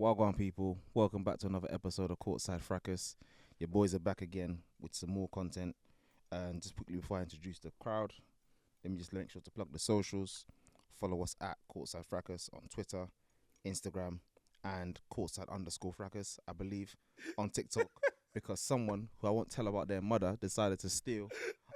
Wagwan people, welcome back to another episode of Courtside Fracas. Your boys are back again with some more content. And just quickly before I introduce the crowd, let me just make sure to plug the socials. Follow us at Courtside Fracas on Twitter, Instagram, and Courtside_Fracas, I believe, on TikTok. Because someone who I won't tell about their mother decided to steal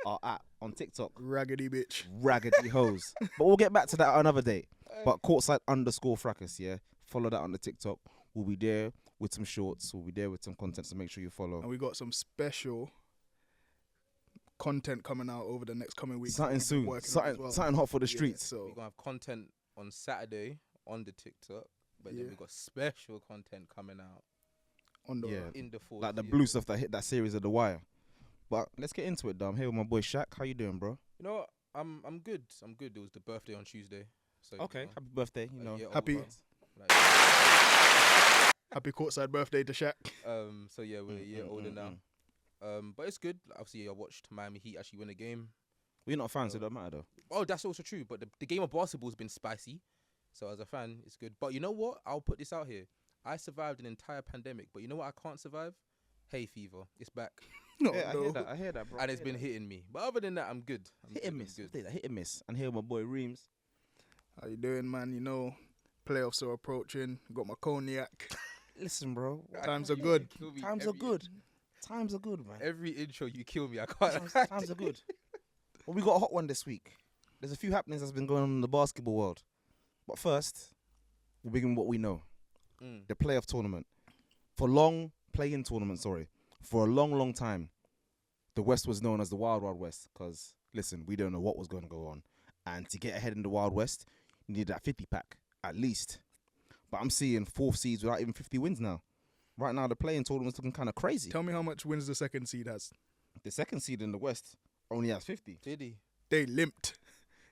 our app on TikTok. Raggedy bitch. Raggedy hose. But we'll get back to that another day. But Courtside_Fracas, yeah. Follow that on the TikTok. We'll be there with some shorts. We'll be there with some content, so make sure you follow. And we got some special content coming out over the next coming weeks. Something soon. Something hot for the streets. So We're going to have content on Saturday on the TikTok, but then we got special content coming out on the in the fall. Like the blue stuff that hit that series of The Wire. But let's get into it, though. I'm here with my boy Shaq. How you doing, bro? You know what? I'm good. I'm good. It was the birthday on Tuesday. So Okay. you know, Happy birthday. You know. happy Like, happy courtside birthday to Shaq. so yeah, we're a year older now. But it's good. Obviously, I watched Miami Heat actually win a game. We're not fans, so it don't matter, though. Oh, that's also true. But the game of basketball has been spicy. So as a fan, it's good. But you know what? I'll put this out here. I survived an entire pandemic. But you know what I can't survive? Hay fever. It's back. No, Yeah, no. I hear that, bro. And it's been hitting me. But other than that, I'm good. Hit and miss. Hit and miss. And here with my boy Reams. How you doing, man? You know, playoffs are approaching. Got my cognac. Listen, bro. Times are good. Times are good. Times are good, man. Every intro you kill me. I can't. Times are good. Well, we got a hot one this week. There's a few happenings that's been going on in the basketball world. But first, we'll begin with what we know. The playoff tournament. For a long time, the West was known as the Wild Wild West. Because, listen, we don't know what was going to go on. And to get ahead in the Wild West, you need that 50-pack, at least. But I'm seeing fourth seeds without even 50 wins now. Right now, the playing tournament's looking kind of crazy. Tell me how much wins the second seed has. The second seed in the West only has 50. Did he? They limped.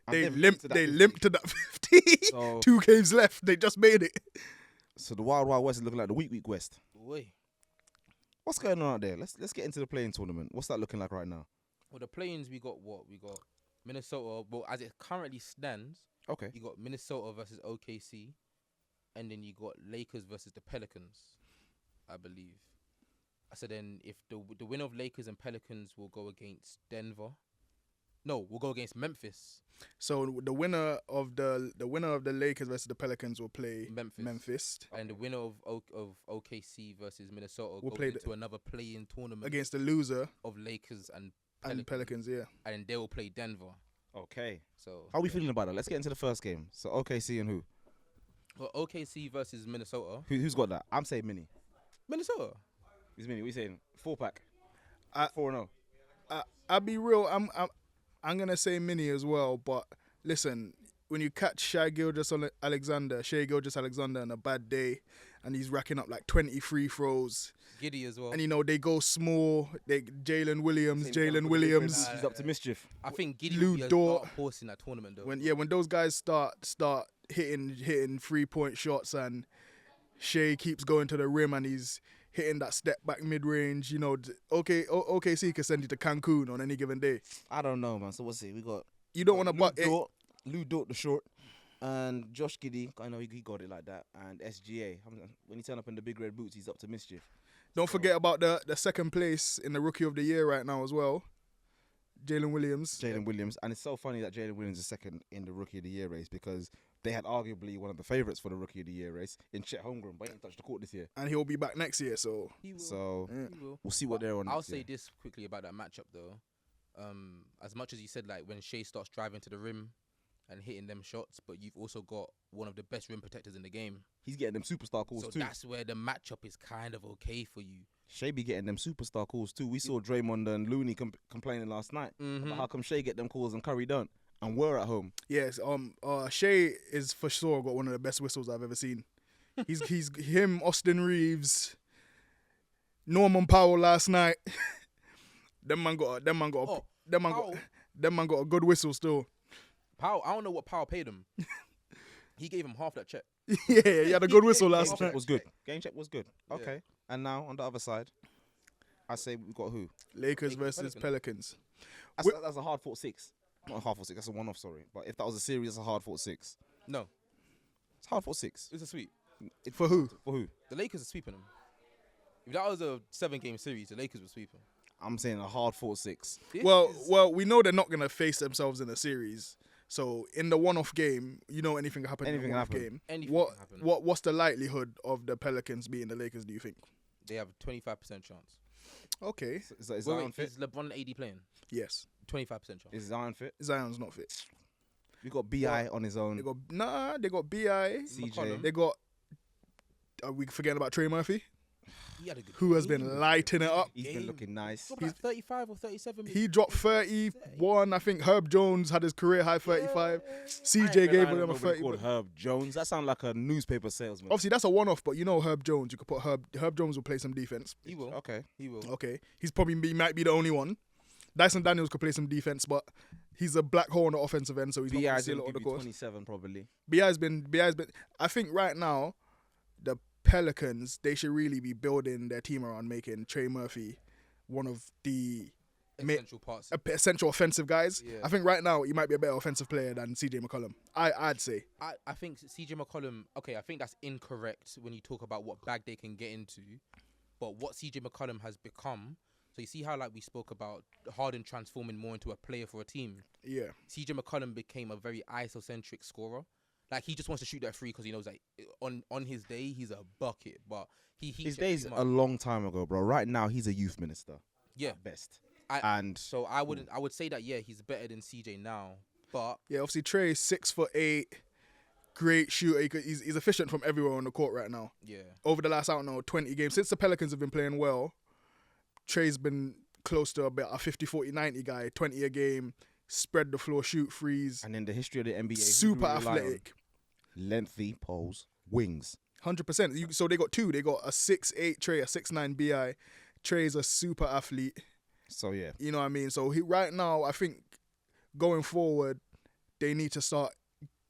And They they've limped. to that They 50. limped to that 50. So, 2 games left. They just made it. so the Wild Wild West is looking like the weak West. Boy. What's going on out there? Let's get into the playing tournament. What's that looking like right now? Well, the play-ins, we got what? We got Minnesota. Well, as it currently stands, Okay. you got Minnesota versus OKC. And then you got Lakers versus the Pelicans, I believe. So then if the winner of Lakers and Pelicans will go against Denver. No, we'll go against Memphis. So the winner of the Lakers versus the Pelicans will play Memphis. And the winner of OKC versus Minnesota will go play into another play-in tournament Against the loser of Lakers and Pelicans, yeah. And they will play Denver. Okay. So How are we feeling about that? Let's get into the first game. So OKC and who? well, OKC versus Minnesota. Who's got that? I'm saying Mini. Minnesota. Who's Mini? What are you saying? 4-pack. I- 4-0. I'll be real. I'm gonna say Mini as well. But listen, when you catch Shai Gilgeous-Alexander on a bad day, and he's racking up like 20 free throws, Giddy as well. and you know they go small. Jalen Williams. He's up to mischief. I think Giddy Lou will be a Dort. dark horse in that tournament though. When those guys start hitting 3-point shots, and Shea keeps going to the rim and he's hitting that step back mid range, you know, OKC can send you to Cancun on any given day. I don't know, man. So we'll see. We got You don't want to butt it. Lou Dort, the short, and Josh Giddey. I know he got it like that. And SGA. When he turn up in the big red boots, he's up to mischief. Don't forget about the second place in the Rookie of the Year right now as well, Jalen Williams. And it's so funny that Jalen Williams is second in the Rookie of the Year race because they had arguably one of the favourites for the Rookie of the Year race in Chet Holmgren, but he ain't touched the court this year. And he'll be back next year, so He will. So He will. we'll see what they're on. I'll next say year. this quickly about that matchup though. As much as you said, like when Shea starts driving to the rim and hitting them shots, but you've also got one of the best rim protectors in the game. He's getting them superstar calls So too. that's where the matchup is kind of okay for you. Shea be getting them superstar calls too. We saw Draymond and Looney complaining last night about how come Shea get them calls and Curry don't, and we're at home. yes. Shea is for sure got one of the best whistles I've ever seen. He's him, Austin Reeves, Norman Powell last night. Them man got a good whistle still. Powell, I don't know what Powell paid him. He gave him half that check. Yeah, he had a good whistle Game last check night. was good. Game check was good. Yeah. Okay. And now on the other side, I say we got who? Lakers Lakers, versus Pelicans. That's a hard fought 6. Not a hard fought 6. That's a one-off. Sorry, but if that was a series, that's a hard fought 6. No, It's hard fought 6. it's a sweep. For who? For who? The Lakers are sweeping them. If that was a 7-game series, the Lakers would sweep them. I'm saying a hard 4-6. Well, we know they're not gonna face themselves in a series. So in the one-off game, anything can happen in Anything the can one-off happen. game. Anything What can happen. what's the likelihood of the Pelicans beating the Lakers? Do you think? They have a 25% chance. Okay. Is Wait, Zion fit? is LeBron and AD playing? Yes. 25% chance. Is Zion fit? Zion's not fit. We got Bi on his own. They got Bi. CJ. They got. Are we forgetting about Trey Murphy, He had a good who has game. been lighting it up? He's been looking nice. What about 35 or 37? He dropped 31. I think Herb Jones had his career high 35. CJ gave I him don't a know 30. called Herb Jones. That sounds like a newspaper salesman. Obviously, that's a one-off, but Herb Jones. You could put Herb Jones will play some defense. He will. Okay. He will. Okay, might be the only one. Dyson Daniels could play some defense, but he's a black hole on the offensive end, so he's not going to Bi's see a lot gonna of the give you course. 27 probably. Bi's been. I think right now, the Pelicans, they should really be building their team around making Trey Murphy one of the Essential parts. essential offensive guys. Yeah. I think right now he might be a better offensive player than CJ McCollum. I'd say. I think CJ McCollum, okay, I think that's incorrect when you talk about what bag they can get into. But what CJ McCollum has become, so you see how like we spoke about Harden transforming more into a player for a team. Yeah. CJ McCollum became a very isocentric scorer. Like he just wants to shoot that free because he knows like on his day he's a bucket. But his days a long time ago, bro. Right now he's a youth minister. Yeah, At best. So I would say that he's better than CJ now. But Yeah, obviously Trey is 6'8", great shooter. He's efficient from everywhere on the court right now. yeah, Over the last 20 games since the Pelicans have been playing well, Trey's been close to about a 50, 40, 90 guy, 20 a game, spread the floor, shoot threes, And in the history of the NBA, who do super we rely on? athletic. Lengthy poles, wings. 100%. So they got two. They got a 6'8" Trey, a 6'9" Bi. Trey's a super athlete. So yeah. You know what I mean? So right now, I think going forward, they need to start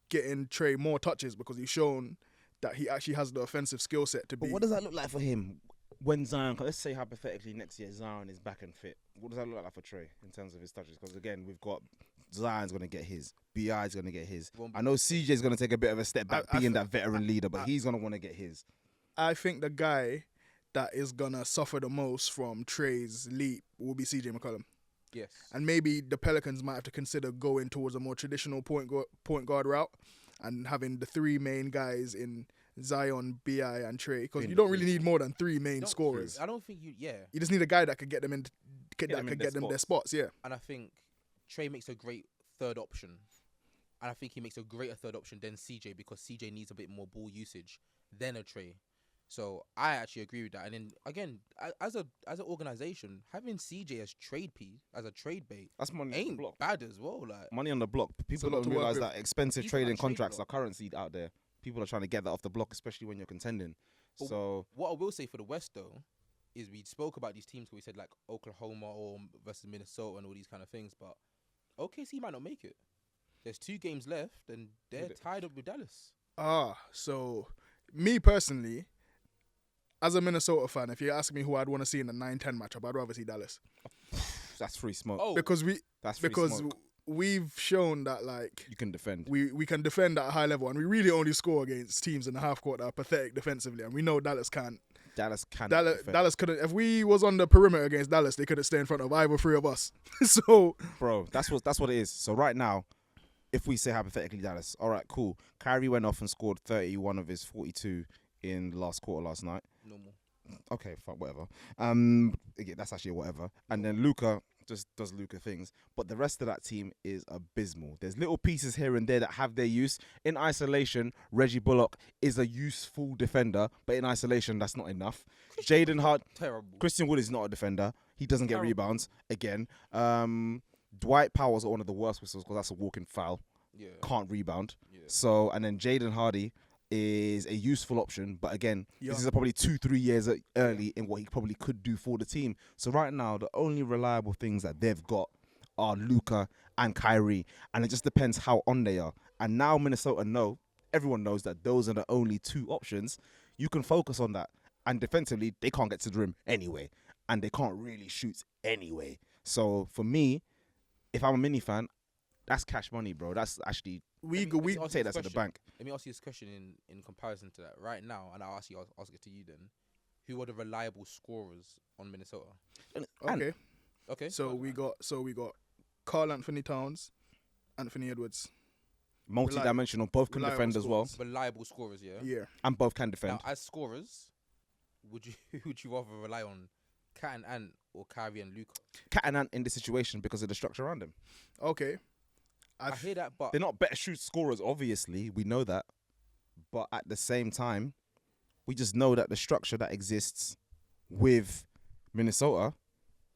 getting Trey more touches because he's shown that he actually has the offensive skill set to be. But what does that look like for him when Zion? Let's say hypothetically next year Zion is back and fit. What does that look like for Trey in terms of his touches? Because again, we've got Zion's gonna get his, Bi's gonna get his. I know CJ's gonna take a bit of a step back, being that veteran leader, but he's gonna want to get his. I think the guy that is gonna suffer the most from Trey's leap will be CJ McCollum. yes. And maybe the Pelicans might have to consider going towards a more traditional point guard route and having the three main guys in Zion, Bi, and Trey. Because you don't really need more than three main scorers. I don't think you. Yeah, You just need a guy that could get them in, get them their spots. Yeah. and I think Trey makes a great third option. And I think he makes a greater third option than CJ because CJ needs a bit more ball usage than a Trey. So I actually agree with that. And then again, as an organization, having CJ as trade piece, as a trade bait, That's money on the ain't block. bad as well. Like Money on the block. People a lot don't to work realize with. that expensive He's trading on that trade contracts block. are currency out there. People are trying to get that off the block, especially when you're contending. But So what I will say for the West though, is we spoke about these teams where we said like Oklahoma or versus Minnesota and all these kind of things, but OKC might not make it. There's 2 games left and they're tied up with Dallas. So me personally, as a Minnesota fan, if you ask me who I'd want to see in a 9-10 matchup, I'd rather see Dallas. that's free smoke. Oh, Because That's free smoke. we've shown that like You can defend. we can defend at a high level, and we really only score against teams in the half court that are pathetic defensively, and we know Dallas can't. Dallas can. Dallas couldn't. If we was on the perimeter against Dallas, they couldn't stay in front of either 3 of us. So Bro, that's what it is. So right now, if we say hypothetically Dallas, all right, cool. Kyrie went off and scored 31 of his 42 in the last quarter last night. normal. Okay, fuck, whatever. Yeah, that's actually a whatever. And then Luka just does Luka things. But the rest of that team is abysmal. There's little pieces here and there that have their use. In isolation, Reggie Bullock is a useful defender, but in isolation, that's not enough. Jaden Hart, Terrible. Christian Wood is not a defender. He doesn't get rebounds again. Dwight Powell's one of the worst whistles because that's a walking foul. Yeah. Can't rebound. Yeah. So, and then Jaden Hardy is a useful option, but again, Young. this is probably 2-3 years early in what he probably could do for the team. So right now, the only reliable things that they've got are Luka and Kyrie, and it just depends how on they are. And now Minnesota everyone knows that those are the only 2 options. You can focus on that, and defensively, they can't get to the rim anyway, and they can't really shoot anyway. So for me, if I'm a Mini fan, that's cash money, bro. That's actually we Let me we ask you take this that to the question. bank. Let me ask you this question in comparison to that right now, and I'll ask it to you then. Who are the reliable scorers on Minnesota? okay. Okay. So go on. we got Carl Anthony Towns, Anthony Edwards. Multi-dimensional, both can reliable defend as well, scores. reliable scorers, yeah. Yeah. and both can defend. Now, as scorers, would you would you rather rely on Cat and Ant or Kyrie and Luka? Cat and Ant in this situation because of the structure around them. Okay. I hear that, but They're not better shoot scorers, obviously. We know that. But at the same time, we just know that the structure that exists with Minnesota,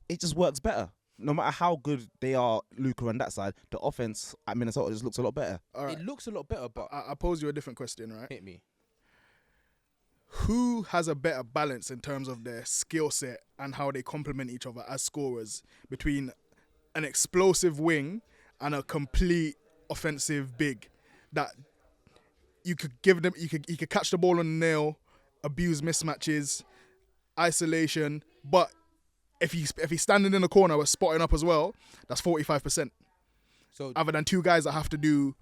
it just works better. No matter how good they are, Luka on that side, the offense at Minnesota just looks a lot better. All right. it looks a lot better. But I pose you a different question, right? hit me. Who has a better balance in terms of their skill set and how they complement each other as scorers between an explosive wing and a complete offensive big that you could give them, you could catch the ball on the nail, abuse mismatches, isolation, but if he's standing in the corner with spotting up as well, that's 45%. So Other than two guys that have to do,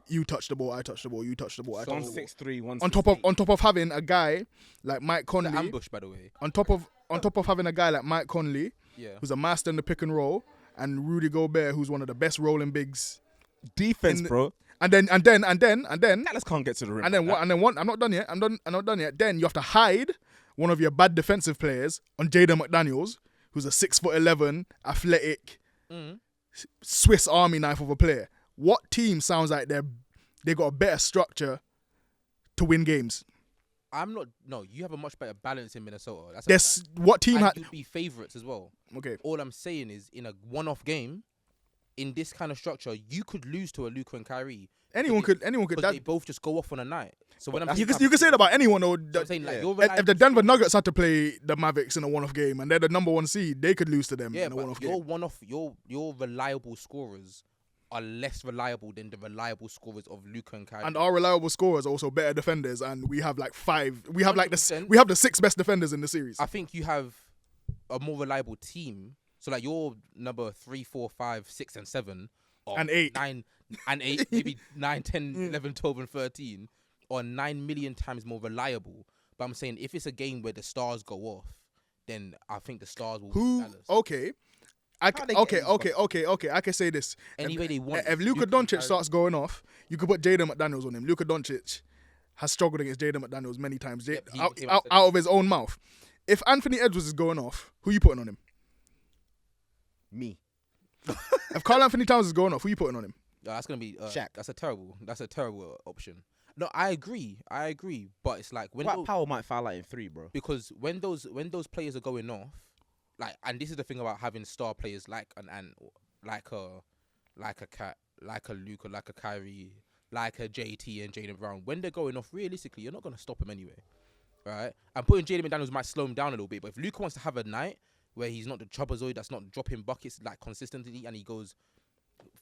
you touch the ball, I touch the ball, you touch the ball, I So- touch the ball. 163, 1. On top of having a guy like Mike the Conley, ambush, by the way. on top of having a guy like Mike Conley, Yeah. who's a master in the pick and roll, and Rudy Gobert, who's one of the best rolling bigs. Defense, in the- bro. And then Dallas can't get to the rim. and then like what? And then one. I'm not done yet. I'm not done yet. Then you have to hide one of your bad defensive players on Jaden McDaniels, who's a 6'11", athletic, Mm. Swiss Army knife of a player. What team sounds like they got a better structure to win games? I'm not. No, you have a much better balance in Minnesota. That's a There's fact. what team And had? you'd be favourites as well. Okay, All I'm saying is, in a one-off game, in this kind of structure, you could lose to a Luka and Kyrie. anyone could. Because That, they both just go off on a night. So when I'm you saying can say that about anyone though. I'm saying like yeah. you're If the Denver Nuggets had to play the Mavericks in a one-off game and they're the number one seed, they could lose to them yeah, in a one-off but your game. one-off, your reliable scorers are less reliable than the reliable scorers of Luka and Kyrie. And our reliable scorers are also better defenders, and we have like five. We have like 100%. we have the 6 best defenders in the series. I think you have a more reliable team. So like your number 3, 4, 5, 6, and 7, or And 8. 9 and 8, maybe 9, 10, 11, 12, and 13, are 9 million times more reliable. But I'm saying if it's a game where the stars go off, then I think the stars will. Who? beat Dallas. Okay. they get Okay. I can say this. Anyway, they want. If Luka and Doncic Kyrie- starts going off, you could put Jaden McDaniels on him. Luka Doncic has struggled against Jaden McDaniels many times. Yep, he out, came out, out out of his own mouth. If Anthony Edwards is going off, who you putting on him? me. If Carl Anthony Towns is going off, who you putting on him? That's gonna be Shaq. That's a terrible option. No, I agree, but it's like when Dwight those, Powell might foul out in 3, bro. because when those players are going off, like, and this is the thing about having star players like an Ant, like a Cat, like a Luka, like a Kyrie, like a JT and Jaylen Brown. When they're going off, realistically, you're not gonna stop him anyway, right? And putting Jaden McDaniels might slow him down a little bit, but if Luka wants to have a night where he's not the trapezoid that's not dropping buckets like consistently, and he goes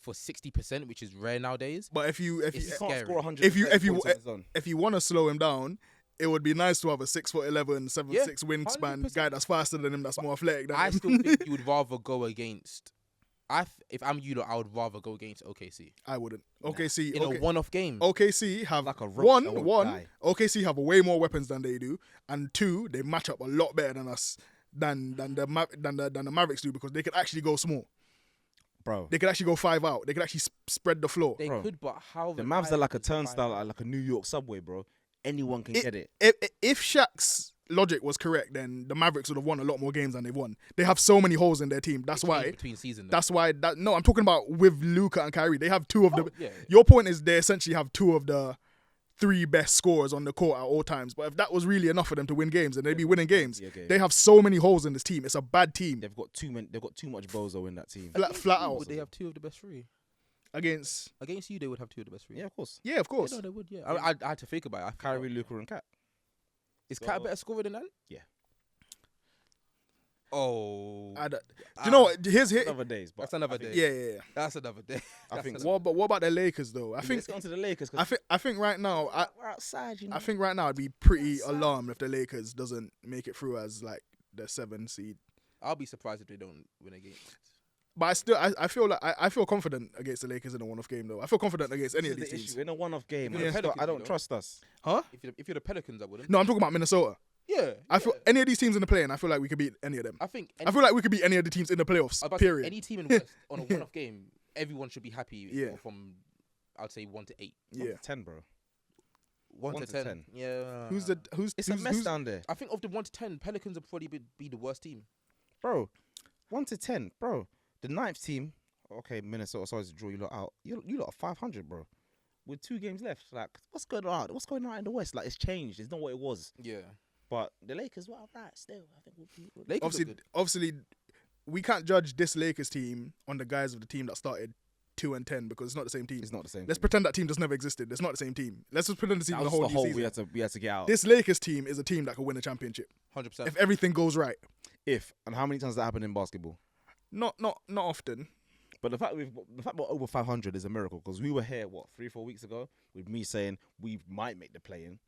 for 60%, which is rare nowadays. But if you It's Can't scary. score 100 if you points on his own. if you want to slow him down, it would be nice to have a 6'11", 7'6" wingspan 100%. guy that's faster than him, that's more athletic than I him. still think you would rather go against. If I'm you, I would rather go against OKC I wouldn't. OKC in a one-off game. OKC have Like a roach that won't one. die. OKC have way more weapons than they do, and 2, they match up a lot better than us than the Mavericks do, because they could actually go small. Bro, They could actually go 5 out. They could actually spread the floor. They Bro, could, but how the Mavs are like a reliable is the turnstile, final? like a New York subway, bro. Anyone can get it. If Shaq's logic was correct, then the Mavericks would have won a lot more games than they've won. They have so many holes in their team. That's It changed why. between season. That's why. No, I'm talking about with Luka and Kyrie. They have 2 of the. yeah. Your point is they essentially have 2 of the 3 best scorers on the court at all times. But if that was really enough for them to win games, then they'd be winning games. Yeah, okay. They have so many holes in this team. It's a bad team. They've got too much bozo in that team. Flat out Would they have 2 of the best 3 against. against you? They would have 2 of the best 3. Yeah, of course. Yeah, of course. Yeah, no, they would. Yeah, I had to think about it. Kyrie, Luka, and Cat. Is Cat a better scorer than that? Yeah. Oh, Do you know what? Here's Another days, but that's another I think- day. Yeah. That's another day. I think What about the Lakers though? I think let's get onto the Lakers. 'cause I think right now we're outside, you know. I think right now I'd be pretty alarmed if the Lakers doesn't make it through as like the 7 seed. I'll be surprised if they don't win against. But I feel like I feel confident against the Lakers in a one-off game though. I feel confident against any This of is these the teams. issue. In a one-off game, Yeah. I don't Pelicans, trust us. Huh? If you're the Pelicans, I wouldn't. No, I'm talking about Minnesota. Yeah. I feel any of these teams in the play-in, I feel like we could beat any of them. I think. I feel like we could beat any of the teams in the playoffs. I was about to say, Period. any team in West on a one-off game, everyone should be happy. Yeah. From, I'd say 1 to 8. Yeah. 10, bro. 1 to 10. Yeah. Who's It's a mess down there, I think of the 1 to 10, Pelicans would probably be the worst team. bro. 1 to 10, bro. The 9th team. Okay, Minnesota. Sorry to draw you lot out. You lot are 500, bro. With 2 games left, like what's going on? What's going on in the West? Like it's changed. It's not what it was. Yeah. But the Lakers were right still. I think we'll be. Lakers are good. Obviously, we can't judge this Lakers team on the guise of the team that started 2-10 because it's not the same team. It's not the same. Let's pretend that team just never existed. It's not the same team. Let's just pretend it's even That the was whole the new whole season. we had to get out. This Lakers team is a team that can win a championship 100%. if everything goes right. And how many times that happened in basketball? Not often. But the fact we're over 500 is a miracle because we were here 3-4 weeks ago with me saying we might make the play-in,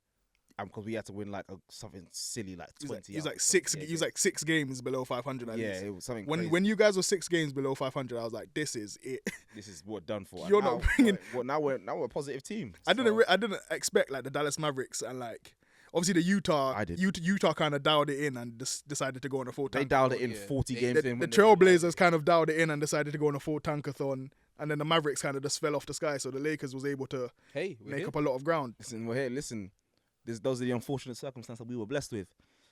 because we had to win like something silly like 20. He's like 6 games below 500. At least. It was something When crazy. when you guys were 6 games below 500, I was like, this is it. This is what done for. You're And not now, bringing- Now we're a positive team. I didn't expect like the Dallas Mavericks and like obviously the Utah. I did. Utah kind of dialed it in and decided to go on a full. They tank. dialed it in Yeah. 40 They- games The in. Trailblazers kind of dialed it in and decided to go on a full tankathon, and then the Mavericks kind of just fell off the sky. So the Lakers was able to Hey, we're make here. up a lot of ground. Listen, we're here. Listen, those are the unfortunate circumstances that we were blessed with.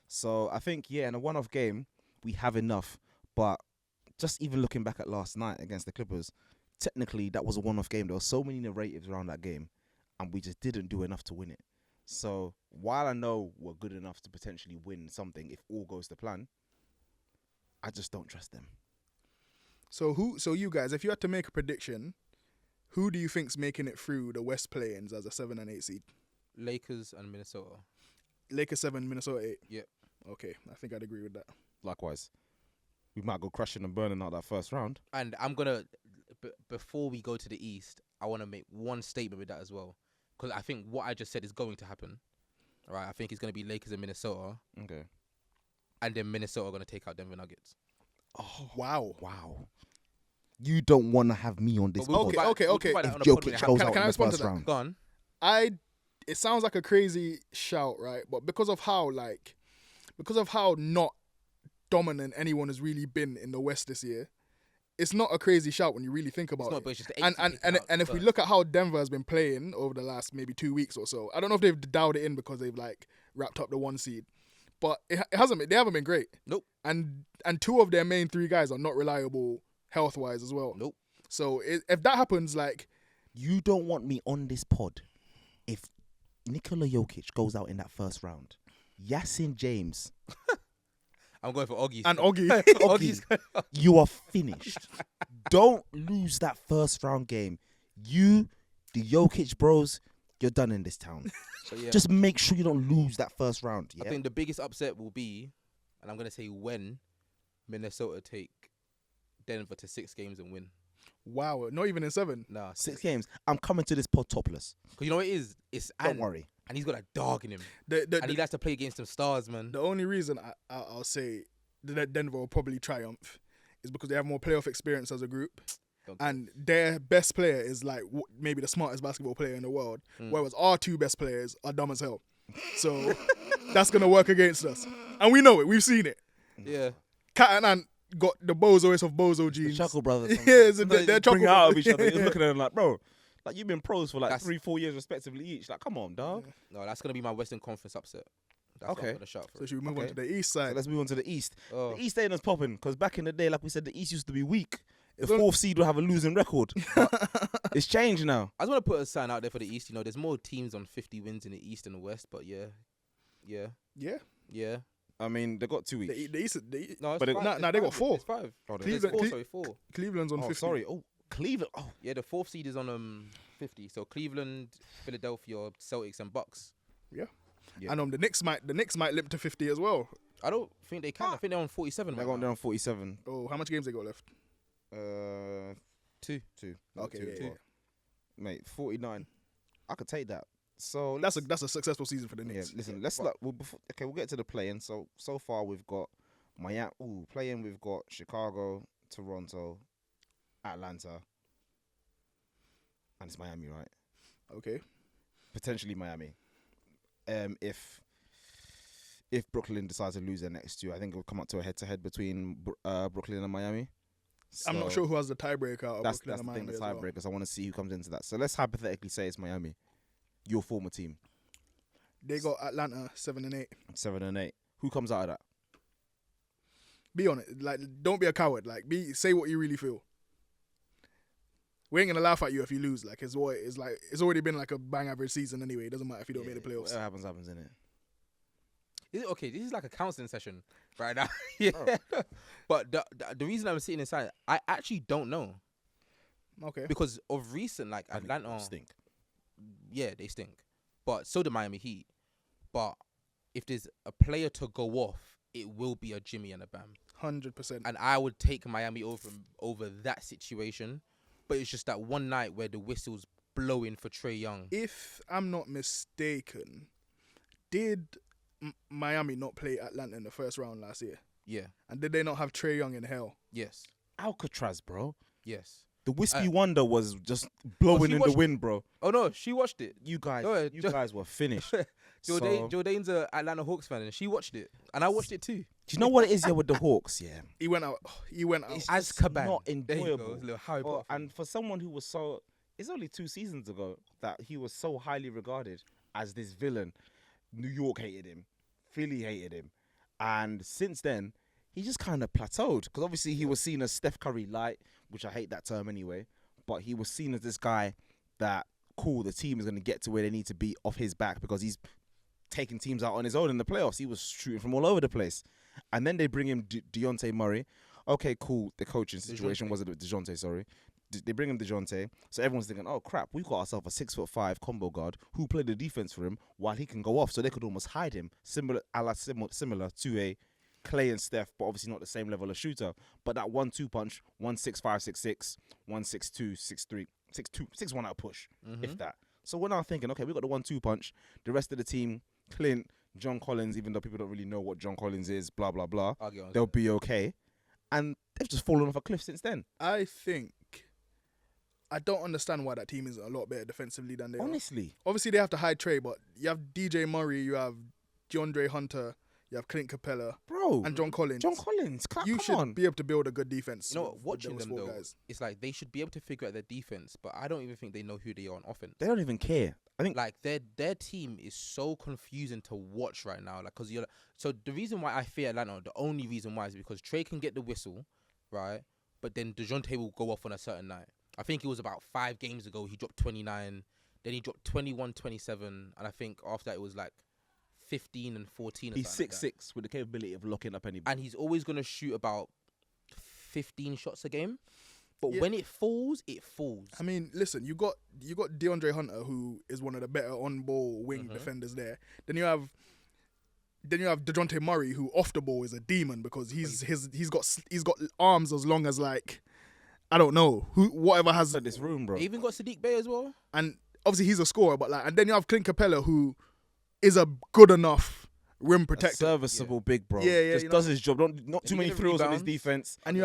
So I think, in a one-off game, we have enough. But just even looking back at last night against the Clippers, technically that was a one-off game. There were so many narratives around that game, and we just didn't do enough to win it. So while I know we're good enough to potentially win something if all goes to plan, I just don't trust them. So you guys, if you had to make a prediction, who do you think's making it through the West play-ins as a 7 and 8 seed? Lakers and Minnesota. Lakers 7, Minnesota 8. Yeah. Okay, I think I'd agree with that. Likewise, we might go crashing and burning out that first round. And I'm going to, before we go to the East, I want to make one statement with that as well. Because I think what I just said is going to happen. All right, I think it's going to be Lakers and Minnesota. Okay. And then Minnesota are going to take out Denver Nuggets. Oh, wow. You don't want to have me on this. But we'll pod. talk about- okay. we'll talk about If that on the pod when it Jokic happens. goes out Can I in the respond first to that? round. Go on. It sounds like a crazy shout, right? But because of how not dominant anyone has really been in the West this year, it's not a crazy shout when you really think about It's not, it. but it's just the And 8 taking out and if we first. look at how Denver has been playing over the last maybe 2 weeks or so, I don't know if they've dialed it in because they've like wrapped up the 1 seed, but it hasn't been. They haven't been great. Nope. And 2 of their main 3 guys are not reliable health wise as well. Nope. So if that happens, like You don't want me on this pod if Nikola Jokic goes out in that first round. Yasin James, I'm going for Oggy. and Oggy, Oggy's you are finished. Don't lose that first round game. You, the Jokic bros, you're done in this town. So, yeah. Just make sure you don't lose that first round. Yeah? I think the biggest upset will be, and I'm going to say when, Minnesota take Denver to 6 games and win. wow, not even in 7. Nah, 6 games. I'm coming to this pod topless. Because you know what it is? It's Don't worry. And he's got a dog in him. The And he likes to play against them stars, man. The only reason I'll say that Denver will probably triumph is because they have more playoff experience as a group, Don't and their best player is like maybe the smartest basketball player in the world, whereas our 2 best players are dumb as hell. So that's gonna work against us, and we know it. We've seen it. Yeah. Cat and Ant got the bozo of bozo The genes. Chuckle brothers. Yeah, sometimes they're just Chuckle bring it out of brothers. each other. You're looking at them like, bro, like you've been pros for like That's- 3-4 years respectively each. Like, come on, dog. No, that's going to be my Western Conference upset. That's what Okay. I'm going to shout for. So should we move on Okay. to the East So side? let's move on to the East. Oh. The East ain't as popping because back in the day, like we said, the East used to be weak. The It's on- 4th seed will have a losing record. But it's changed now. I just want to put a sign out there for the East. You know, there's more teams on 50 wins in the East and the West, but yeah. Yeah, I mean, they got 2 each. the East. No, it's But it- 5. Nah, It's nah, they got 5. 4. It's 5. Oh, they- There's Cleveland- 4, sorry, 4. Cleveland's on 50. sorry. Oh, Cleveland. Oh, Yeah, the 4th seed is on 50. So Cleveland, Philadelphia, Celtics, and Bucks. Yeah. And the Knicks might limp to 50 as well. I don't think they can. I think they're on 47. they're right going now. down 47. Oh, how much games they got left? 2. 2. Okay, Two. yeah. Mate, 49. I could take that. So That's a successful season for the yeah. Knicks. Listen, let's look. We'll get to the play-in. So far we've got Miami. Play-in. We've got Chicago, Toronto, Atlanta, and it's Miami, right? Okay. Potentially Miami. If Brooklyn decides to lose their next two, I think it will come up to a head-to-head between Brooklyn and Miami. I'm not So sure who has the tiebreaker out of That's Brooklyn and the thing, Miami the as well. tiebreakers. I want to see who comes into that. So let's hypothetically say it's Miami, your former team, They got Atlanta 7-8. 7-8. Who comes out of that? Be on it. Like, don't be a coward. Like, say what you really feel. We ain't gonna laugh at you if you lose. Like, it's already been like a bang average season anyway. It doesn't matter if you don't make the playoffs. Whatever happens, innit? Is it okay? This is like a counseling session right now. Yeah. Oh. But the reason I'm sitting inside, I actually don't know Okay. because of recent, like I think Atlanta. they stink. Yeah, they stink. But so do Miami Heat. But if there's a player to go off, it will be a Jimmy and a Bam. 100%. And I would take Miami over that situation. But it's just that one night where the whistle's blowing for Trae Young. If I'm not mistaken, did Miami not play Atlanta in the first round last year? Yeah. And did they not have Trae Young in hell? Yes. Alcatraz, bro. Yes. The Wispy Wonder was just blowing she in the watched wind, bro. Oh no, she watched it. You guys, No, you guys were finished. Jordane's a Atlanta Hawks fan, and she watched it, and I watched it too. Do you know what it is here with the Hawks? Yeah, He went out. It's As just Caban. not There you go, enjoyable. it's a little Harry Potter And for someone who was so, it's only 2 seasons ago that he was so highly regarded as this villain. New York hated him, Philly hated him, and since then he just kind of plateaued because obviously he was seen as Steph Curry light, which I hate that term anyway. But he was seen as this guy that, cool, the team is going to get to where they need to be off his back because he's taking teams out on his own in the playoffs. He was shooting from all over the place. And then they bring him Dejounte Murray. Okay, cool. The coaching situation was DeJounte, sorry. They bring him DeJounte. So everyone's thinking, oh, crap, we've got ourselves a 6'5" combo guard who played the defense for him while he can go off. So they could almost hide him, similar to a Clay and Steph, but obviously not the same level of shooter. But that 1-2 punch, 1-6'5", 6'6", 1-6'2", 6'3", 6'2", 6'1" out push, if that. So we're now thinking, okay, we got the 1-2 punch. The rest of the team, Clint, John Collins, even though people don't really know what John Collins is, blah, blah, blah, they'll be okay. And they've just fallen off a cliff since then. I don't understand why that team is a lot better defensively than they are. Honestly. Obviously, they have to hide Trey, but you have DJ Murray, you have DeAndre Hunter, you have Clint Capella, Bro. and John Collins. come You should on. be able to build a good defense. You know what? with Watching those them four though, guys. it's like they should be able to figure out their defense, but I don't even think they know who they are on offense. They don't even care. I think Like their team is so confusing to watch right now. Like, cause you're so the reason why I fear Atlanta, the only reason why is because Trey can get the whistle, right? But then DeJounte will go off on a certain night. I think it was about 5 games ago. He dropped 29, then he dropped 21, 27, and I think after that it was like 15 and 14. Or he's something 6'6" with the capability of locking up anybody. and he's always gonna shoot about 15 shots a game. But Yeah. when it falls, it falls. I mean, listen, you got DeAndre Hunter, who is one of the better on-ball wing defenders there. Then you have DeJounte Murray, who off the ball is a demon because he's got arms as long as like I don't know whatever has this room, bro. They even got Sadiq Bey as well. and obviously he's a scorer, but like and then you have Clint Capella, who is a good enough rim A protector. serviceable big bro. Yeah, just you know. does his job. Not If too you many get the thrills on his rebounds, defense. And you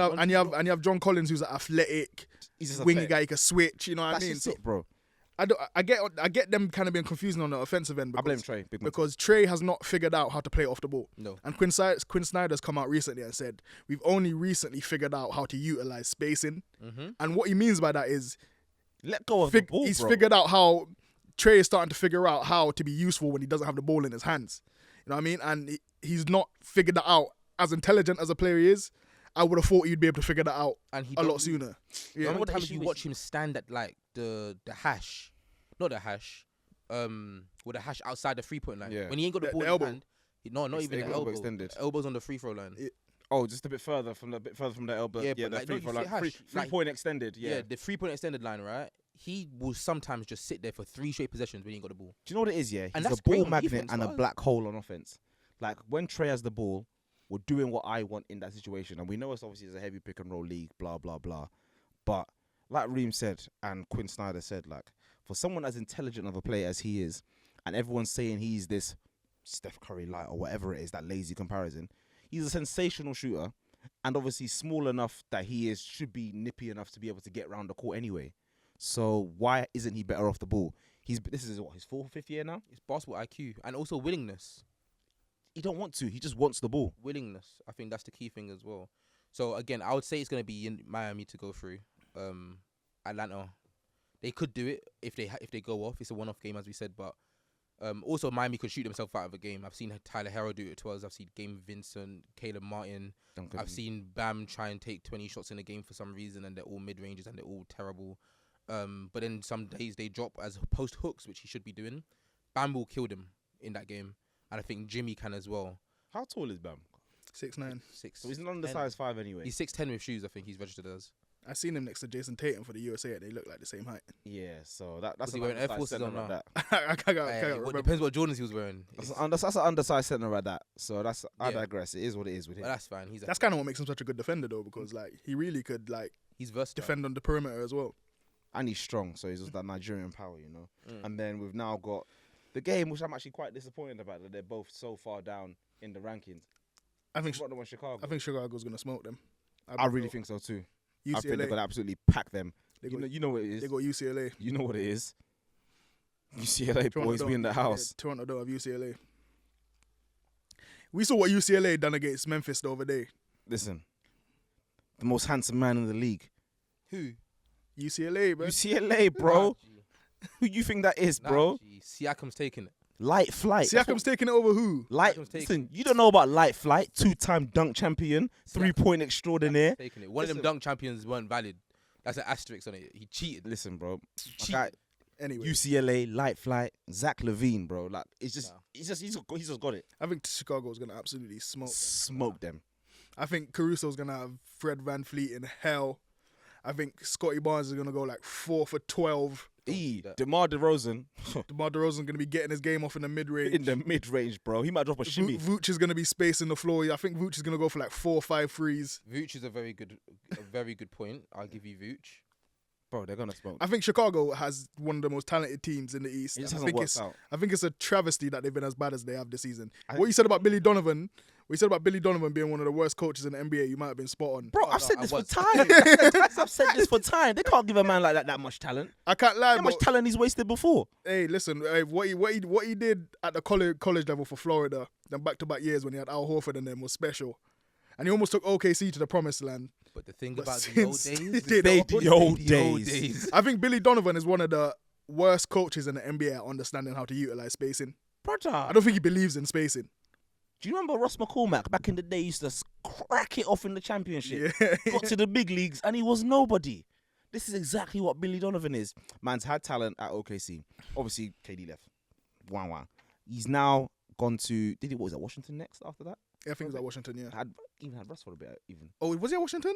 have John Collins, who's an athletic, He's just wingy athletic. guy. He can switch. You know what That's I mean? just it, bro. I get them kind of being confusing on the offensive end. I Because, blame Trey. Big man. because Trey has not figured out how to play off the ball. No. And Quinn Snyder's come out recently and said we've only recently figured out how to utilize spacing. And what he means by that is Let go of the ball, he's bro. figured out how Trey is starting to figure out how to be useful when he doesn't have the ball in his hands. You know what I mean? And he's not figured that out. As intelligent as a player he is, I would have thought he'd be able to figure that out And he a lot don't- sooner. Yeah. Yeah. How many times issue you is- watch him stand at like the hash, not the hash, with the hash outside the 3-point line. Yeah. When he ain't got the The ball in elbow. his hand, not even the elbow elbow. extended. Elbow's on the free throw line. Oh, just a bit further from the elbow. Yeah, Yeah, but the like, no, free you throw see line. hash, Three like- point extended. Yeah. The 3-point extended line, right? He will sometimes just sit there for 3 straight possessions when he ain't got the ball. Do you know what it is? Yeah, he's And a that's ball great on magnet defense, and a bro. black hole on offense. Like when Trey has the ball, we're doing what I want in that situation, and we know it's obviously a heavy pick and roll league. Blah blah blah. But like Reem said and Quinn Snyder said, like for someone as intelligent of a player as he is, and everyone's saying he's this Steph Curry light or whatever it is, that lazy comparison. He's a sensational shooter. and obviously small enough that he is should be nippy enough to be able to get around the court anyway. So why isn't he better off the ball? This is what, his 4th or 5th year now. It's basketball IQ and also willingness. He don't want to. He just wants the ball. Willingness. I think that's the key thing as well. So again, I would say it's going to be in Miami to go through. Atlanta, they could do it if they go off. It's a one-off game, as we said, but also Miami could shoot themselves out of a game. I've seen Tyler Herro do it to us. I've seen Game Vincent, Caleb Martin. I've seen Bam try and take 20 shots in a game for some reason, and they're all mid-ranges and they're all terrible. But then some days they drop as post hooks, which he should be doing. Bam will kill them in that game, and I think Jimmy can as well. How tall is Bam? 6'9". So he's not under size 5 anyway. He's 6'10" with shoes. I think he's registered as. I seen him next to Jason Tatum for the USA. They look like the same height. Yeah, so that's Was he wearing Air Forces or not? That. I can't It depends what Jordans he was wearing. That's an undersized center at that. So I digress. It is what it is with him. But that's fine. That's kind of what makes him such a good defender, though, because like he really could he's versatile. defend on the perimeter as well. And he's strong, so he's just that Nigerian power, you know. And then we've now got the game, which I'm actually quite disappointed about, that they're both so far down in the rankings. I think Chicago. I think Chicago's gonna smoke them. I really think so too. UCLA. I think they're gonna absolutely pack them. You know what it is. They got UCLA. You know what it is. UCLA boys be in the house. Yeah, Toronto don't have UCLA. We saw what UCLA done against Memphis the other day. Listen, the most handsome man in the league. Who? UCLA, bro. UCLA, bro. Who you think that is, bro? Siakam's taking it. Light Flight. Siakam's taking it over who? Listen, you don't know about Light Flight. 2-time dunk champion. 3-point extraordinaire. Taking it. One of them dunk champions weren't valid. That's an asterisk on it. He cheated. Listen, bro. Cheated. Anyway, UCLA, Light Flight, Zach LaVine, bro. Like he's just got it. I think Chicago's gonna absolutely smoke them. I think Caruso's gonna have Fred VanVleet in hell. I think Scotty Barnes is gonna go like 4 for 12. DeMar DeRozan. DeMar DeRozan's gonna be getting his game off in the mid range. In the mid range, bro. He might drop a shimmy. Vooch is gonna be spacing the floor. I think Vooch is gonna go for like 4 or 5 threes. Vooch is a very good point. I'll give you Vooch. Bro, they're gonna smoke. I think Chicago has one of the most talented teams in the East. It just hasn't worked out. I think it's a travesty that they've been as bad as they have this season. What you said about Billy Donovan being one of the worst coaches in the NBA, you might have been spot on. Bro, I've said this for time. I've said this for time. They can't give a man like that much talent. I can't lie. How much talent he's wasted before? Hey, listen, what he did at the college level for Florida, then back-to-back years when he had Al Horford and them was special. And he almost took OKC to the promised land. But the thing about the old days. I think Billy Donovan is one of the worst coaches in the NBA at understanding how to utilize spacing. Brother, I don't think he believes in spacing. Do you remember Ross McCormack back in the day used to crack it off in the championship? Yeah. Got to the big leagues and he was nobody. This is exactly what Billy Donovan is. Man's had talent at OKC. Obviously, KD left. Wow. He's now gone to, was it Washington next after that? Yeah, I think it was at Washington, yeah. Even had Russ for a bit, even. Oh, was he at Washington?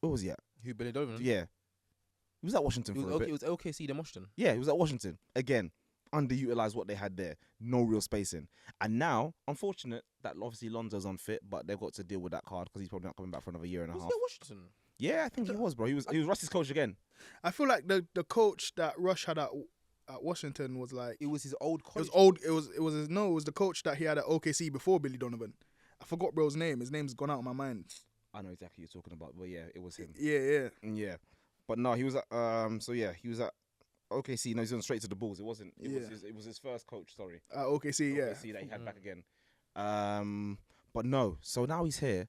Where was he at? Who, Billy Donovan? Yeah. He was at Washington for a bit. It was OKC, then Washington. Yeah, he was at Washington. Again, underutilized what they had there. No real spacing. And now, unfortunate that obviously Lonzo's unfit, but they've got to deal with that card because he's probably not coming back for another year and a half. Was he at Washington? Yeah, I think he was, bro. He was Russ's coach again. I feel like the coach that Rush had at Washington was like, it was his old coach. It was the coach that he had at OKC before Billy Donovan. I forgot bro's name. His name's gone out of my mind. I know exactly what you're talking about, but yeah, it was him. Yeah. But no, he was at he was at OKC. No, he's gone straight to the Bulls. It wasn't. It was his first coach. Sorry. At OKC, yeah. OKC that he had back again. But no. So now he's here.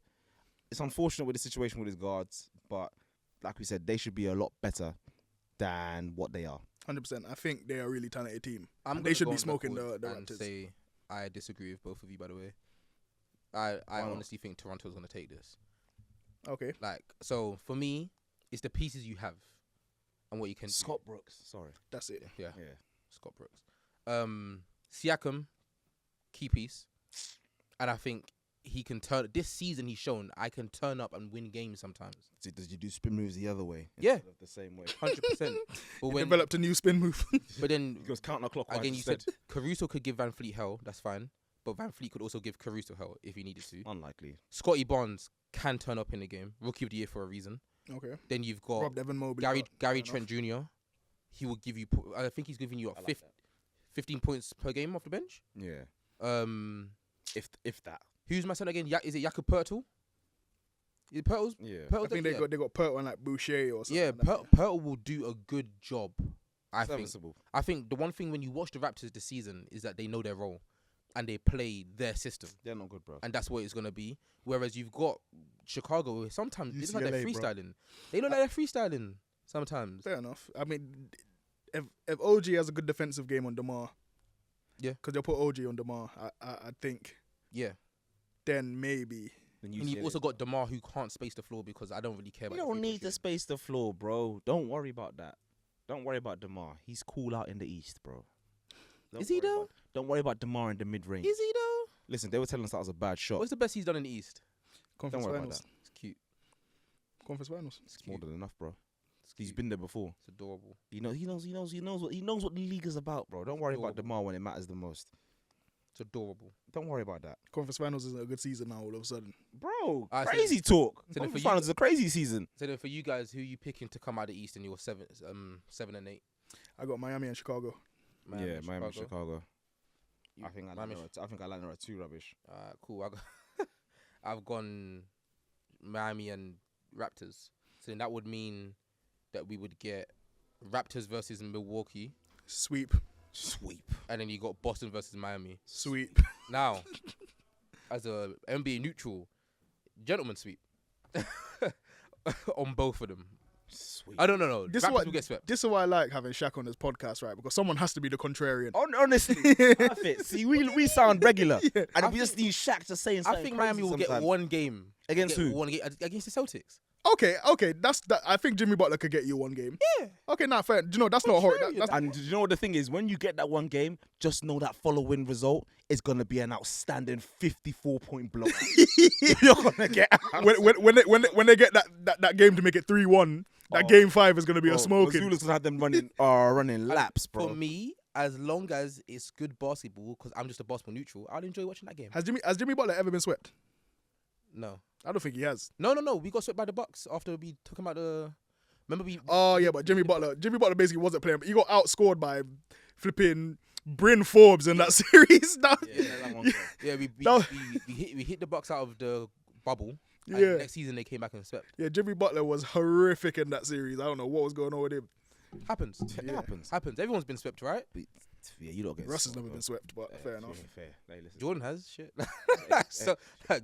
It's unfortunate with the situation with his guards, but like we said, they should be a lot better than what they are. 100%. I think they're a really talented team. They should be smoking the Raptors. Say I disagree with both of you, by the way. I honestly think Toronto's going to take this. Okay. So for me, it's the pieces you have and what you can Scott Brooks. Sorry. That's it. Yeah. Scott Brooks. Siakam, key piece. And I think he can turn... This season he's shown I can turn up and win games sometimes. Does you do spin moves the other way? Yeah. The same way. 100%. But he developed a new spin move. But then... He goes counterclockwise. Again, you said Caruso could give VanVleet hell. That's fine. But VanVleet could also give Caruso hell if he needed to. Unlikely. Scotty Barnes can turn up in the game. Rookie of the year for a reason. Okay. Then you've got Rob Devin Mobley. Gary Trent Jr. He will give you... I think he's giving you 15 points per game off the bench. Yeah. If that. Who's my son again? Is it Jakob Poeltl? Pirtle's, Yeah. I think they got Pirtle and like Boucher or something. Yeah, like that. Pirtle will do a good job. I think. Serviceable. I think the one thing when you watch the Raptors this season is that they know their role, and they play their system, They're not good, bro. and that's what it's gonna be. Whereas you've got Chicago, who sometimes they look like they're UCLA, bro. freestyling. They look like they're freestyling sometimes. Fair enough. I mean, if OG has a good defensive game on DeMar, Yeah. because they'll put OG on DeMar, I think Yeah. then maybe. Then And you've also got DeMar who can't space the floor because I don't really care about You the don't three-point need to shooting. space the floor, bro. Don't worry about that. Don't worry about DeMar. He's cool out in the East, bro. Don't Is he worry though? about- Don't worry about DeMar in the mid-range. Is he though? Listen, they were telling us that was a bad shot. What's the best he's done in the East? Conference Don't worry about finals. that. It's cute. Conference finals. It's It's more cute. than enough, bro. It's He's cute. been there before. It's adorable. He knows what the league is about, bro. Don't worry about Adorable. DeMar when it matters the most. It's adorable. Don't worry about that, Conference finals isn't a good season now. All of a sudden, bro. I said- Crazy talk. then for Conference you- finals is a crazy season. So then for you guys, who you picking to come out of the East in your 7 and 8? I got Miami and Chicago. Yeah, Miami, Chicago. You- I think Miami, Atlanta are too rubbish. cool. I've gone Miami and Raptors. So then that would mean that we would get Raptors versus Milwaukee, Sweep. and then you got Boston versus Miami. Sweep. Now, as a NBA neutral, gentleman sweep on both of them. Sweet. I don't know. This is Raptors what- will get swept. This is why I like having Shaq on this podcast, right? Because someone has to be the contrarian. Honestly, perfect. See, we sound regular, Yeah. and we just need Shaq just saying I something. think crazy Miami will get sometimes. one game Against who? One game against the Celtics. Okay, that's that. I think Jimmy Butler could get you one game. Yeah. Okay, nah, fair. Do you know that's not horrible. That's And do you know what the thing is? When you get that one game, just know that following result is gonna be an outstanding 54-point blowout. You're gonna get out. when they get that game to make it 3-1. That game 5 is gonna be a smoking. Mazzulla's gonna have them running laps, bro. For me, as long as it's good basketball, because I'm just a basketball neutral, I'll enjoy watching that game. Has Jimmy Butler ever been swept? No. I don't think he has. No. We got swept by the Bucks after we took him out the. Remember we. Oh yeah, but Jimmy Butler basically wasn't playing. But he got outscored by flipping Bryn Forbes in that series. Yeah, No. we hit the Bucks out of the bubble. And Yeah. next season they came back and swept. Yeah, Jimmy Butler was horrific in that series. I don't know what was going on with him. Happens. It happens. Happens. Everyone's been swept, right? Yeah, you don't get. Russ has swept, never bro. been swept, but fair enough. Fair. Hey, listen. Jordan has shit. So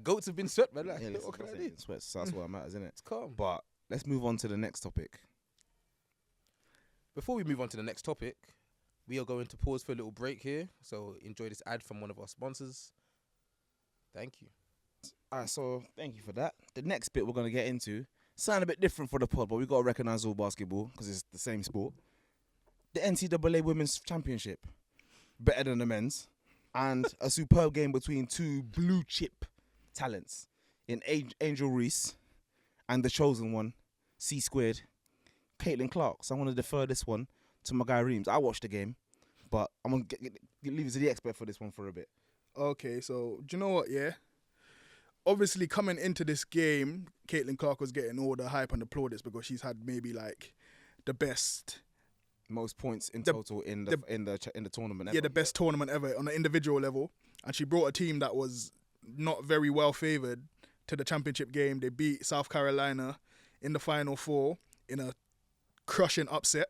goats have been swept, man. Like, Yeah, listen, what can I Russ do? ain't been swept, so that's what matters, isn't it? It's calm. But let's move on to the next topic. Before we move on to the next topic, we are going to pause for a little break here. So enjoy this ad from one of our sponsors. Thank you. Alright, so thank you for that. The next bit we're gonna get into sound a bit different for the pod, but we gotta recognize all basketball because it's the same sport. The NCAA Women's Championship, better than the men's, and a superb game between two blue chip talents in Angel Reese and the chosen one, C-squared, Caitlin Clark. So I'm gonna defer this one to my guy Reams. I watched the game, but I'm gonna leave it to the expert for this one for a bit. Okay, so do you know what? Yeah, obviously coming into this game, Caitlin Clark was getting all the hype and the plaudits because she's had maybe like the best, Most points in total in the tournament. yeah, the best tournament ever on an individual level, and she brought a team that was not very well favored to the championship game. They beat South Carolina in the Final Four in a crushing upset,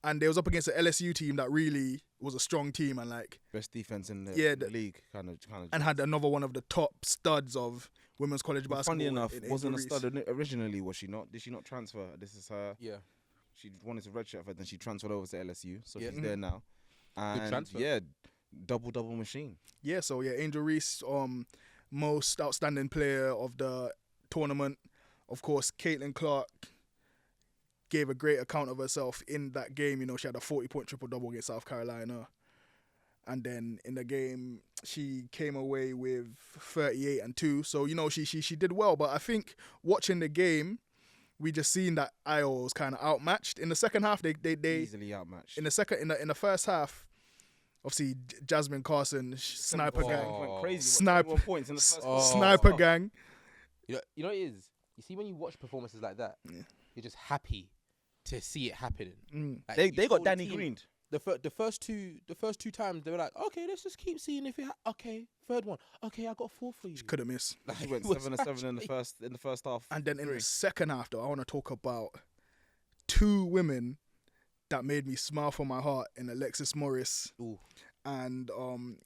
and they was up against an LSU team that really was a strong team and like Best defense in the, Yeah, the league, kind of. and had another one of the top studs of women's college basketball. Funny enough, in wasn't a Angel stud originally, was she not? Did she not transfer? This is her. Yeah. She wanted to redshirt for, then she transferred over to LSU, so Yeah. she's there now. And transfer. yeah, double machine. Yeah, so yeah, Angel Reese, most outstanding player of the tournament. Of course, Caitlin Clark gave a great account of herself in that game. You know, she had a 40-point triple-double against South Carolina. And then in the game, she came away with 38 and 2. So, you know, she did well. But I think watching the game, we just seen that Iowa was kind of outmatched. In the second half, they Easily outmatched. in the first half, obviously Jasmine Carson, sniper Oh. gang, Went crazy. Sniper- 21 points in the first Oh. sniper gang. You know what it is? You see when you watch performances like that, Yeah. you're just happy to see it happening. Mm. Like, They you got saw the Danny team- Greened. the first two times they were like, okay, let's just keep seeing if it. Okay, third one. Okay, I got a fourth for you. She couldn't miss. She went it was 7-7 in the first half. And then in Three. the second half, though, I want to talk about two women that made me smile from my heart in Alexis Morris Ooh, and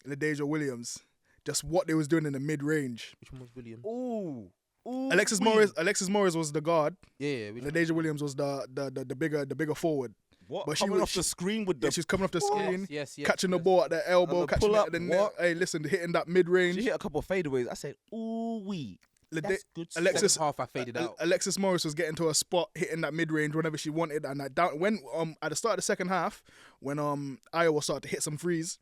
LaDeja Williams. Just what they was doing in the mid-range. which one was William? Ooh. Alexis Morris was the guard. Yeah, which one? LaDeja Williams was the bigger forward. What? But she Coming was- off the screen with the. Yeah, she's coming off the screen, Yes. catching the ball at the elbow, And the catching it pull-up, at the net. what? Hey, listen, hitting that mid-range. She hit a couple of fadeaways. I said, ooh wee. That's good stuff. Alexis- Second half, I faded out. Alexis Morris was getting to a spot, hitting that mid-range whenever she wanted. And at the start of the second half, when Iowa started to hit some threes,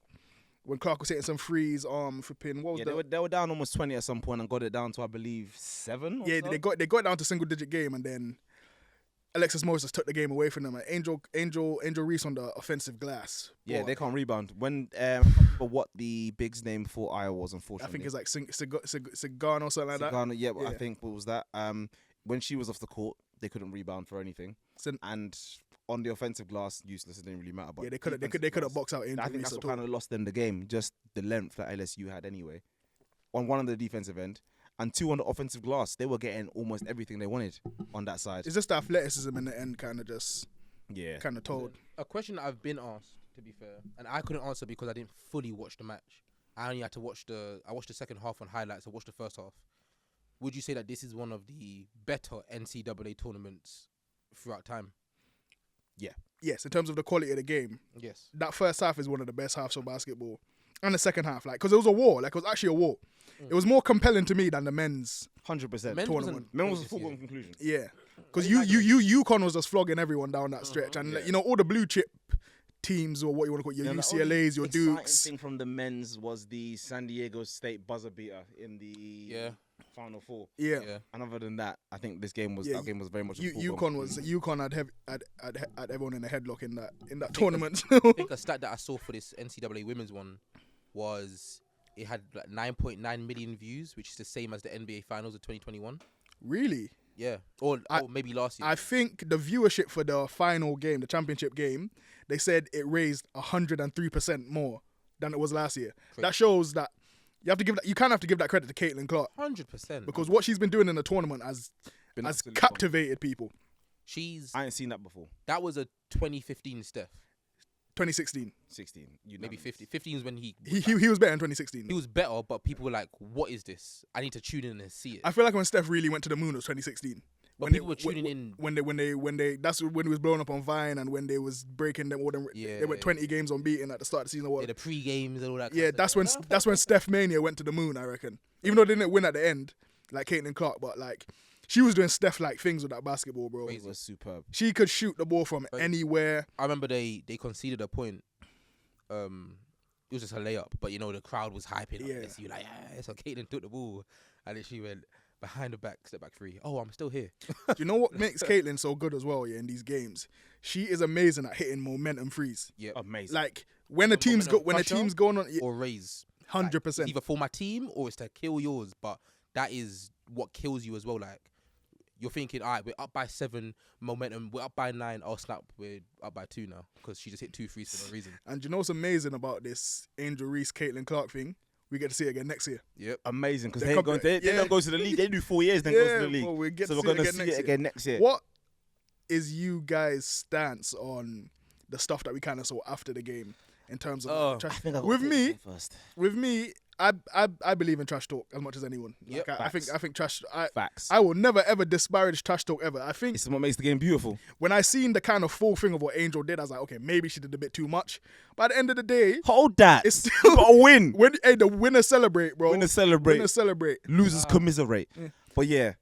when Clark was hitting some threes, flipping, what was Yeah, they were down almost 20 at some point and got it down to, I believe, 7 or Yeah, so? they got down to single-digit game, and then Alexis Morris just took the game away from them. And Angel Reese on the offensive glass. Yeah, Boy, they can't rebound. When for what the big's name for Iowa was, I unfortunately. think it's like Cigar or something like that. Sagana, yeah, Yeah. I think what was that? When she was off the court, they couldn't rebound for anything. So- And on the offensive glass, useless. It didn't really matter. But Yeah, they could have defensive boxed out glass, Angel I think Reese that's at what all. kind of lost them the game. Just the length that LSU had anyway. On one on the defensive end, and 2 on the offensive glass, they were getting almost everything they wanted on that side. It's just the athleticism in the end kind of just Yeah. kind of told. A question that I've been asked, to be fair, and I couldn't answer because I didn't fully watch the match. I only had to watch I watched the second half on highlights. I watched the first half. Would you say that this is one of the better NCAA tournaments throughout time? Yes, in terms of the quality of the game, Yes. that first half is one of the best halves of basketball. And the second half, like, because it was a war, like, it was actually a war. It was more compelling to me than the men's. 100%. Men's tournament. wasn't Men was a great this foregone year. conclusion. Yeah, because UConn was just flogging everyone down that stretch, and like, Yeah. you know, all the blue chip teams or what you want to call it, your Yeah, the UCLA's, your only Dukes. exciting thing from the men's was the San Diego State buzzer beater in the Yeah. Final Four. Yeah, Yeah. And other than that, I think this game was Yeah, that game was very much. a UConn had everyone in a headlock in that tournament. I think a stat that I saw for this NCAA women's one was it had like 9.9 million views, which is the same as the NBA Finals of 2021. Really, Yeah, or maybe last year. I think the viewership for the final game, the championship game, they said it raised 103% more than it was last year. Crazy. That shows that you kind of have to give that credit to Caitlin Clark 100%. because what she's been doing in the tournament has Been absolutely captivated people. I ain't seen that before. That was a 2015 Steph. 2016, 16. Maybe unanimous. 50. 15 is when he he was better in 2016. was better, but people were like, "What is this? I need to tune in and see it." I feel like when Steph really went to the moon was 2016. But people were tuning in. when they that's when he was blowing up on Vine and when they was breaking them all them. They went 20 games unbeaten at the start of the season. Yeah, the pre-games and all that. Yeah, kind of that's when stuff. that's when Steph Mania went to the moon, I reckon. Even though they didn't win at the end, like Caitlin Clark, but like she was doing Steph-like things with that basketball, bro. It was superb. She could shoot the ball from Right. anywhere. I remember they conceded a point. It was just a layup, but you know the crowd was hyping. Yeah. Yeah, so you like, yeah. So Caitlin took the ball, and then she went behind the back, step back 3. Oh, I'm still here. Do you know what makes Caitlin so good as well? Yeah, in these games, she is amazing at hitting momentum threes. Yeah, Amazing. Like when the team's going on, or raise 100%. either for my team or it's to kill yours. But that is what kills you as well. Like you're thinking, all right, we're up by 7, momentum. We're up by 9. Oh snap, we're up by 2 now because she just hit 2 threes for no reason. And you know what's amazing about this Angel Reese, Caitlin Clark thing? We get to see it again next year. Yep. Amazing because They they ain't come- going. They yeah. don't go to the league. They do 4 years, then go to the league. Well, we get So to we're see it gonna again see next it year. again next year. What is you guys' stance on the stuff that we kind of saw after the game in terms of trash? I think I got With to me, take it first. With me, I believe in trash talk as much as anyone. Yep. Like, I think trash. Facts. I will never ever disparage trash talk ever. I think It's what makes the game beautiful. when I seen the kind of full thing of what Angel did, I was like, okay, maybe she did a bit too much. But at the end of the day, Hold that. it's You still got to win. the winners celebrate, bro. Winners celebrate. Winners celebrate. Losers commiserate. But yeah,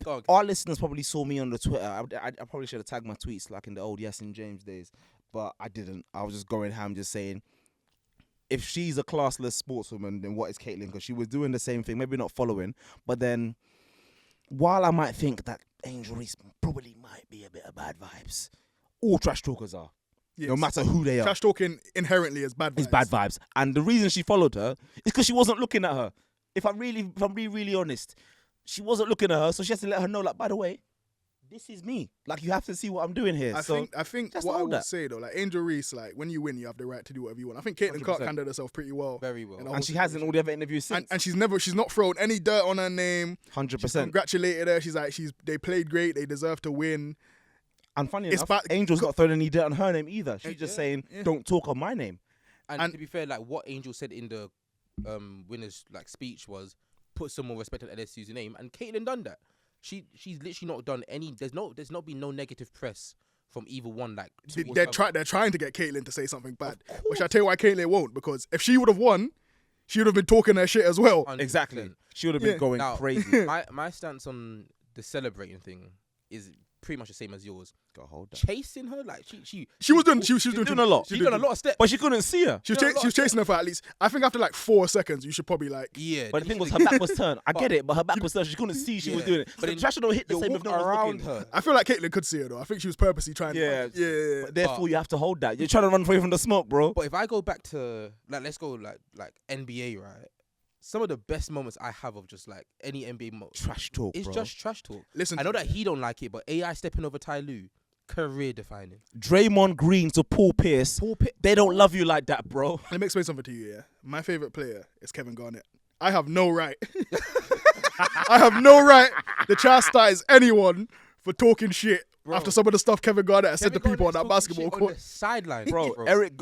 Go on. our listeners probably saw me on the Twitter. I probably should have tagged my tweets like in the old Yasin James days, but I didn't. I was just going ham, just saying, if she's a classless sportswoman, then what is Caitlin? Because she was doing the same thing, maybe not following, but then while I might think that Angel Reese probably might be a bit of bad vibes, all trash talkers are. No Yes. matter who they are. Trash talking inherently is bad vibes. It's bad vibes. And the reason she followed her is because she wasn't looking at her. If I'm being really honest, she wasn't looking at her, so she has to let her know, like, by the way, this is me. Like, you have to see what I'm doing here. I think just what I hold would that. say though, like Angel Reese, like when you win, you have the right to do whatever you want. I think Caitlin Clark 100%. handled herself pretty well. Very well. in the whole And she has in all the other interviews since. and she's not thrown any dirt on her name. 100%. Congratulated her. She's like, they played great. They deserve to win. And funny It's enough, back- Angel's not throwing any dirt on her name either. She's just saying, don't talk on my name. And to be fair, like what Angel said in the winner's like speech was, put some more respect on LSU's name, and Caitlin done that. She's literally not done any. There's not been no negative press from either one. Like They're trying to get Caitlin to say something bad, which I tell you why Caitlin won't, because if she would have won, she would have been talking her shit as well. 100%. Exactly. She would have been going Now, crazy. My stance on the celebrating thing is pretty much the same as yours. Gotta hold that. Chasing her, like She was doing a lot. She done a lot of steps. But she couldn't see her. She was chasing her for at least, I think after like 4 seconds, you should probably like. Yeah. But the thing was, her back was turned. I get it, but her back was turned. She couldn't see she was doing it. But then Trash don't hit the you same walk if no one's around looking. her. I feel like Caitlin could see her though. I think she was purposely trying Yeah. to. Yeah. But therefore, you have to hold that. You're trying to run away from the smoke, bro. But if I go back to let's go like NBA, right? Some of the best moments I have of just like any NBA Trash talk, it's bro. just trash talk. Listen, I know that he don't like it, but AI stepping over Ty Lue, career defining. Draymond Green to Paul Pierce. They don't love you like that, bro. Let me explain something to you. Yeah, my favorite player is Kevin Garnett. I have no right. I have no right to chastise anyone for talking shit. Bro. After some of the stuff Kevin Garnett has said to people on that Garnett's basketball talking shit on court. the sideline, Bro,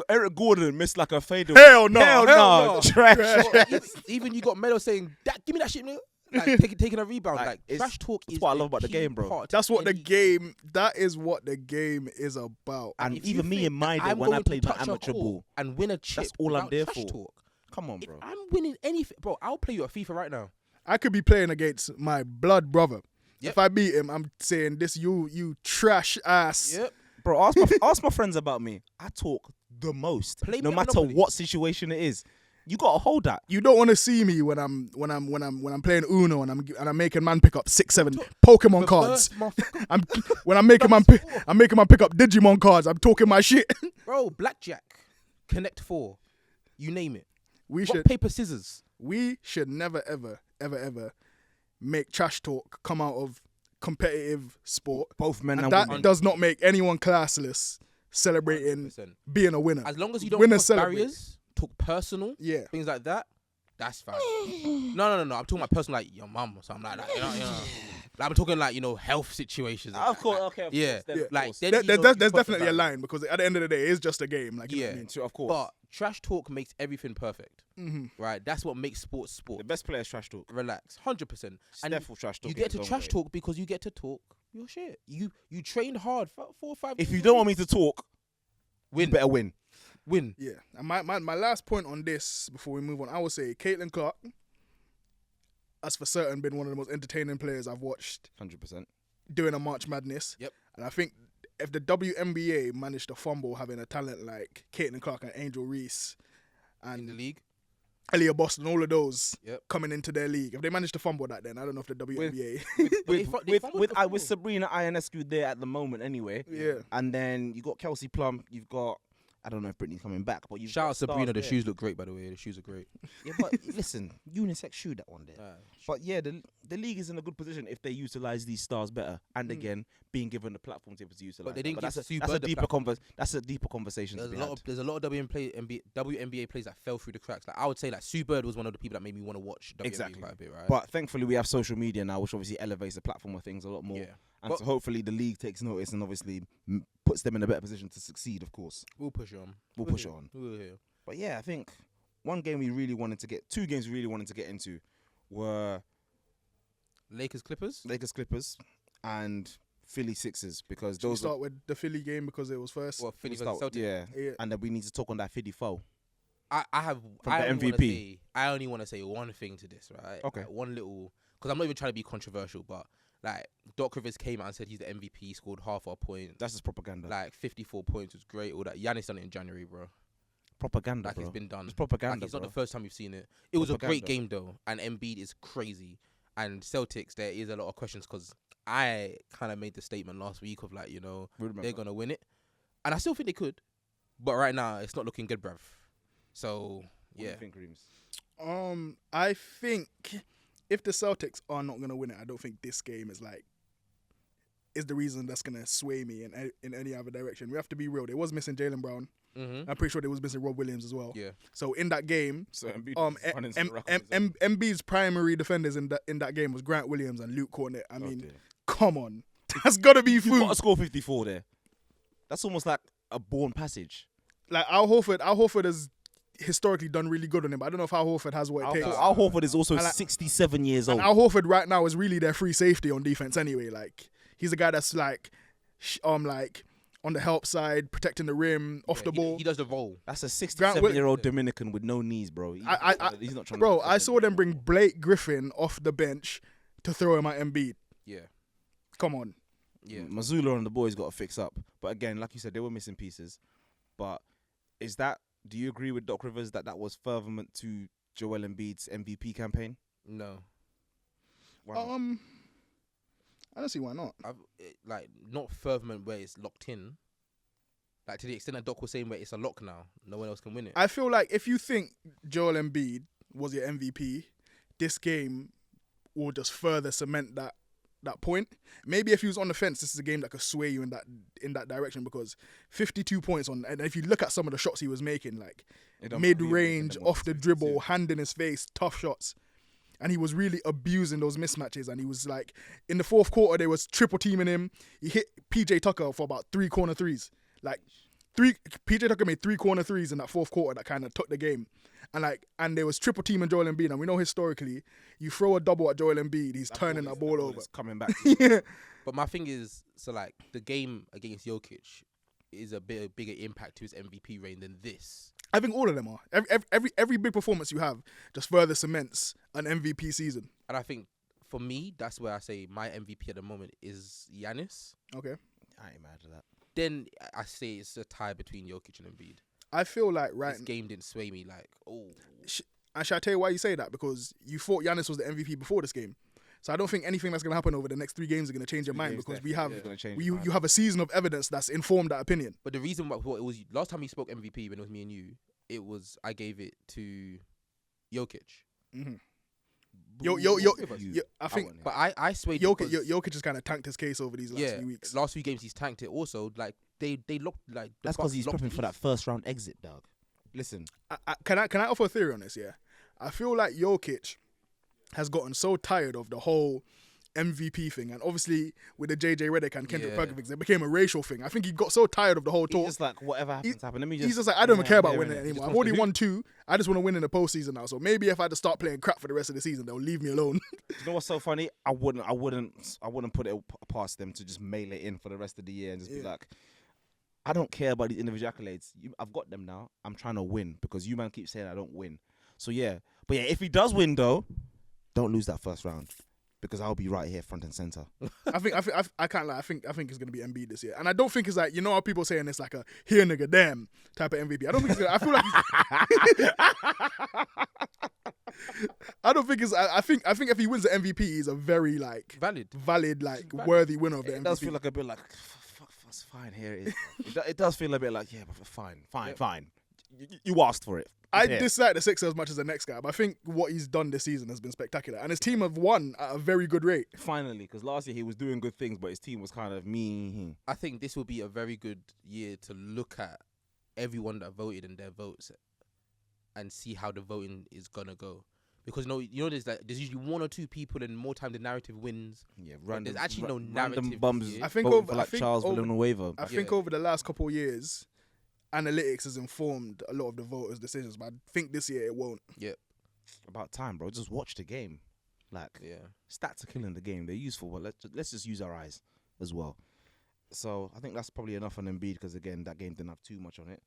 Eric Gordon missed like a fadeaway. Hell no. Hell no. Trash. Bro, even you got Melo saying, give me that shit, man. Like taking a rebound. Like trash talk is what I love a about the key game, bro. part That's what the any- game. That is what the game is about. And if you even me think in my day I'm when I going to played my touch a amateur court ball, and win a chip, that's all I'm without there trash for. Talk. Come on, If bro. I'm winning anything, bro, I'll play you at FIFA right now. I could be playing against my blood brother. Yep. If I beat him, I'm saying this. You trash ass. Yep. Bro, ask my friends about me. I talk the most, Play no me at matter Monopoly. what situation it is. You gotta hold that. You don't want to see me when I'm playing Uno and I'm making man pick up 6, 7 Pokemon cards. When I'm making man pick up Digimon cards. I'm talking my shit. Bro, blackjack, Connect 4, you name it. We Rock, should paper, scissors. we should never ever make trash talk come out of competitive sport. Both men And and that women. does not make anyone classless celebrating 100%. being a winner. As long as you don't Winners cross celebrate. barriers, talk personal, Yeah. things like that, that's fine. No. I'm talking about personal, like your mum or something like that. You know. Like, I'm talking like, health situations. Of course, okay. Of Yeah. course, then, of Like, course. then, There's you know, there's you cross the definitely a barrier. line because at the end of the day, it's just a game. Like, you know what I Yeah. mean? Of course. But trash talk makes everything perfect, Mhm. right? That's what makes sports sport. The best player is trash talk. Relax, 100%. And Steph will trash talk. you in get his to own trash way. talk because you get to talk your shit. You trained hard for 4 or 5 If you years. don't want me to talk, win, you better win. win. Yeah. And my last point on this before we move on, I would say Caitlin Clark has for certain been one of the most entertaining players I've watched 100%. doing a March Madness. Yep. And I think if the WNBA managed to fumble having a talent like Caitlin Clark and Angel Reese In the and league, Elia Boston, all of those Yep. coming into their league, if they managed to fumble that, then I don't know if the WNBA. they fumbled before. With Sabrina Ionescu there at the moment anyway. Yeah. And then you got Kelsey Plum. You've got, I don't know if Brittany's coming back, but you've Shout got out Sabrina. stars The there. shoes look great, by the way. The shoes are great. Yeah, but listen, unisex shoe that one there. But yeah, the league is in a good position if they utilize these stars better. And again, being given the platform to be able to utilize. But they didn't them. give Sue that's a Bird the deeper platform. that's a deeper conversation. There's to a be lot had. of WNBA players that fell through the cracks. Like I would say, like Sue Bird was one of the people that made me want to watch WNBA Exactly. quite a bit, right? But thankfully, we have social media now, which obviously elevates the platform of things a lot more. yeah, And But- so hopefully the league takes notice and obviously puts them in a better position to succeed, of course. we'll push it on. We'll push it on. We're here. But yeah, I think two games we really wanted to get into were Lakers Clippers. Lakers Clippers and Philly Sixers because Should we those start with the Philly game because it was first? Well, Philly we'll versus start- Celtics. yeah. Yeah. And then we need to talk on that Philly foul. I have From I the only wanna MVP. say- I only want to say one thing to this, right? Okay. Like, one little, because I'm not even trying to be controversial, but like Doc Rivers came out and said he's the MVP, he scored half our points. That's just propaganda. Like 54 points was great. All that. Giannis done it in January, bro. propaganda, Like bro. it's been done. It's propaganda, Like, it's bro. not the first time we've seen it. It was a great Propaganda. game though, and Embiid is crazy. And Celtics, there is a lot of questions because I kind of made the statement last week of like, they're gonna win it, and I still think they could, but right now it's not looking good, bruv. So What do yeah, you think, Reems? I think if the Celtics are not gonna win it, I don't think this game is like is the reason that's gonna sway me in any other direction. We have to be real. They was missing Jaylen Brown. Mm-hmm. I'm pretty sure they was missing Rob Williams as well. Yeah. So in that game, So Embiid was running some rockets as well. Embiid's primary defenders in that game was Grant Williams and Luke Cornett. I mean, dear. come on, that's gotta be You've got food. to score 54 there. That's almost like a born passage. Like Al Horford has historically done really good on him. But I don't know if Al Horford has what it takes. Al Horford is also And like- 67 years And old. Al Horford right now is really their free safety on defense anyway. Like he's a guy that's like on the help side, protecting the rim, off the ball. He does the role. That's a 67-year-old Dominican with no knees, bro. He's not trying Bro, to... I saw them bring Blake Griffin off the bench to throw him at Embiid. Yeah. Come on. Yeah. Mazzulla and the boys got to fix up. But again, like you said, they were missing pieces. But do you agree with Doc Rivers that was furtherment to Joel Embiid's MVP campaign? No. Why not? I don't see why not. Not furtherment where it's locked in. Like to the extent that Doc was saying where it's a lock now, no one else can win it. I feel like if you think Joel Embiid was your MVP, this game will just further cement that point. Maybe if he was on the fence, this is a game that could sway you in that direction, because 52 points on, and if you look at some of the shots he was making, like mid-range, off the dribble, hand in his face, tough shots. And he was really abusing those mismatches. And he was like, in the fourth quarter, they was triple teaming him. He hit PJ Tucker for about 3 corner threes. Like PJ Tucker made 3 corner threes in that fourth quarter that kind of took the game. And there was triple teaming Joel Embiid. And we know historically, you throw a double at Joel Embiid, he's turning that ball over. Coming back. To Yeah. But my thing is, so like the game against Jokic is a bigger impact to his MVP reign than this. I think all of them are. Every big performance you have just further cements an MVP season. And I think for me, that's where I say my MVP at the moment is Giannis. Okay. I ain't mad at that. Then I say it's a tie between Jokic and Embiid. I feel like This game didn't sway me like, oh. And shall I tell you why you say that? Because you thought Giannis was the MVP before this game. So I don't think anything that's going to happen over the next 3 games are going to change your mind, because you have a season of evidence that's informed that opinion. But the reason why it was last time we spoke MVP when it was me and you, I gave it to Jokic. Mm-hmm. I think, but I swayed. Jokic has kind of tanked his case over these last few weeks. Last few games he's tanked it. Also, like they looked like that's because he's prepping for that first round exit, dog. Listen, can I offer a theory on this? Yeah, I feel like Jokic has gotten so tired of the whole MVP thing, and obviously with the JJ Redick and Kendrick Perkins, it became a racial thing. I think he got so tired of the whole talk. He's just like, whatever happens, happen. He's just like, I don't even care about winning anymore. I've already won 2. I just want to win in the postseason now. So maybe if I just start playing crap for the rest of the season, they'll leave me alone. You know what's so funny? I wouldn't put it past them to just mail it in for the rest of the year and just be like, I don't care about these individual accolades. I've got them now. I'm trying to win, because you man keep saying I don't win. So but if he does win though, don't lose that first round, because I'll be right here front and center. I can't lie. I think it's gonna be Embiid this year, and I don't think it's like, you know how people saying it's like a here nigga damn type of MVP. I don't think it's. I feel like. I don't think it's. I think if he wins the MVP, he's a very like valid like worthy winner of the MVP. It does feel like a bit like, fuck, that's fine. Here it is. It does feel a bit like, but fine. You asked for it. I dislike the Sixers as much as the next guy, but I think what he's done this season has been spectacular. And his team have won at a very good rate. Finally, because last year he was doing good things, but his team was kind of me. I think this will be a very good year to look at everyone that voted and their votes and see how the voting is going to go. Because there's usually 1 or 2 people, and more time the narrative wins. Yeah, there's actually no narrative. Random bums. I think Charles Villanueva. I think over the last couple of years, analytics has informed a lot of the voters' decisions, but I think this year it won't. Yeah. About time, bro. Just watch the game. Stats are killing the game. They're useful, but let's just use our eyes as well. So I think that's probably enough on Embiid, because again, that game didn't have too much on it.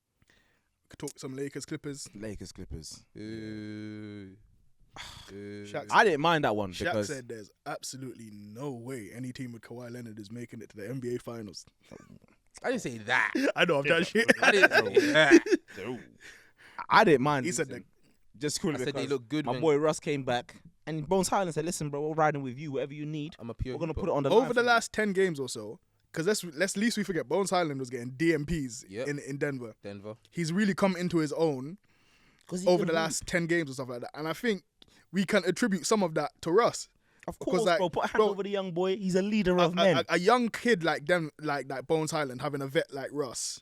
Could talk some Lakers Clippers. I didn't mind that one. Shaq because said there's absolutely no way any team with Kawhi Leonard is making it to the NBA Finals. I didn't say that. I know, I'm done shit. I didn't say that. I didn't mind. He said that. Just cool. I said they look good. My boy Russ came back, and Bones Highland said, "Listen, bro, we're riding with you. Whatever you need, we're gonna put it on the over the last 10 games or so." Because let's least we forget, Bones Highland was getting DMPs in Denver. He's really come into his own over the last 10 games or stuff like that, and I think we can attribute some of that to Russ. Of Because, course, like, bro. Put a hand bro, over the young boy. He's a leader of men. a young kid like them, like Bones Highland, having a vet like Russ,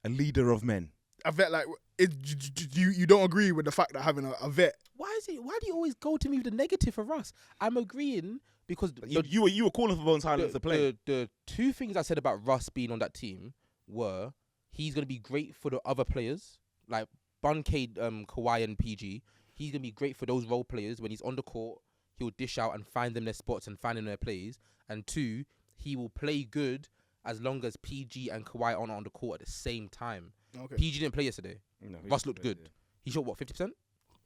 A leader of men. a vet like you don't agree with the fact that having a vet. Why do you always go to me with the negative for Russ? I'm agreeing because You were calling for Bones Highland to play. the two things I said about Russ being on that team were he's gonna be great for the other players like Bunkade, Kawhi, and PG. He's gonna be great for those role players when he's on the court. He'll dish out and find them their spots and find them their plays. And two, he will play good as long as PG and Kawhi aren't on the court at the same time. Okay. PG didn't play yesterday. No, he Russ just looked played, good. He shot what, 50%?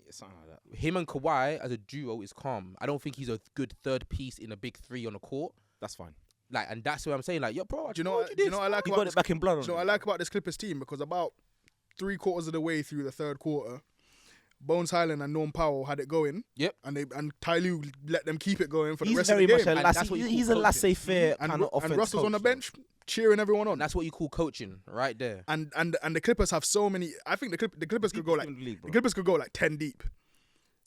Yeah, something like that. Him and Kawhi as a duo is calm. I don't think he's a good third piece in a big three on the court. That's fine. Like, and that's what I'm saying. Like, yo, bro, Do you know what I like He about got this? it back in blood on Do you know what I like about this Clippers team? Because about 3/4 of the way through the third quarter, Bones Highland and Norm Powell had it going. Yep. And Ty Lue let them keep it going for the He's rest very of the much game. a And that's what you he's call a coaching. laissez-faire and kind of offense. Russ was on the coach, bench cheering everyone on. That's what you call coaching right there. And the Clippers have so many. I think the Clippers could go like in the league, bro. the Clippers could go like 10 deep.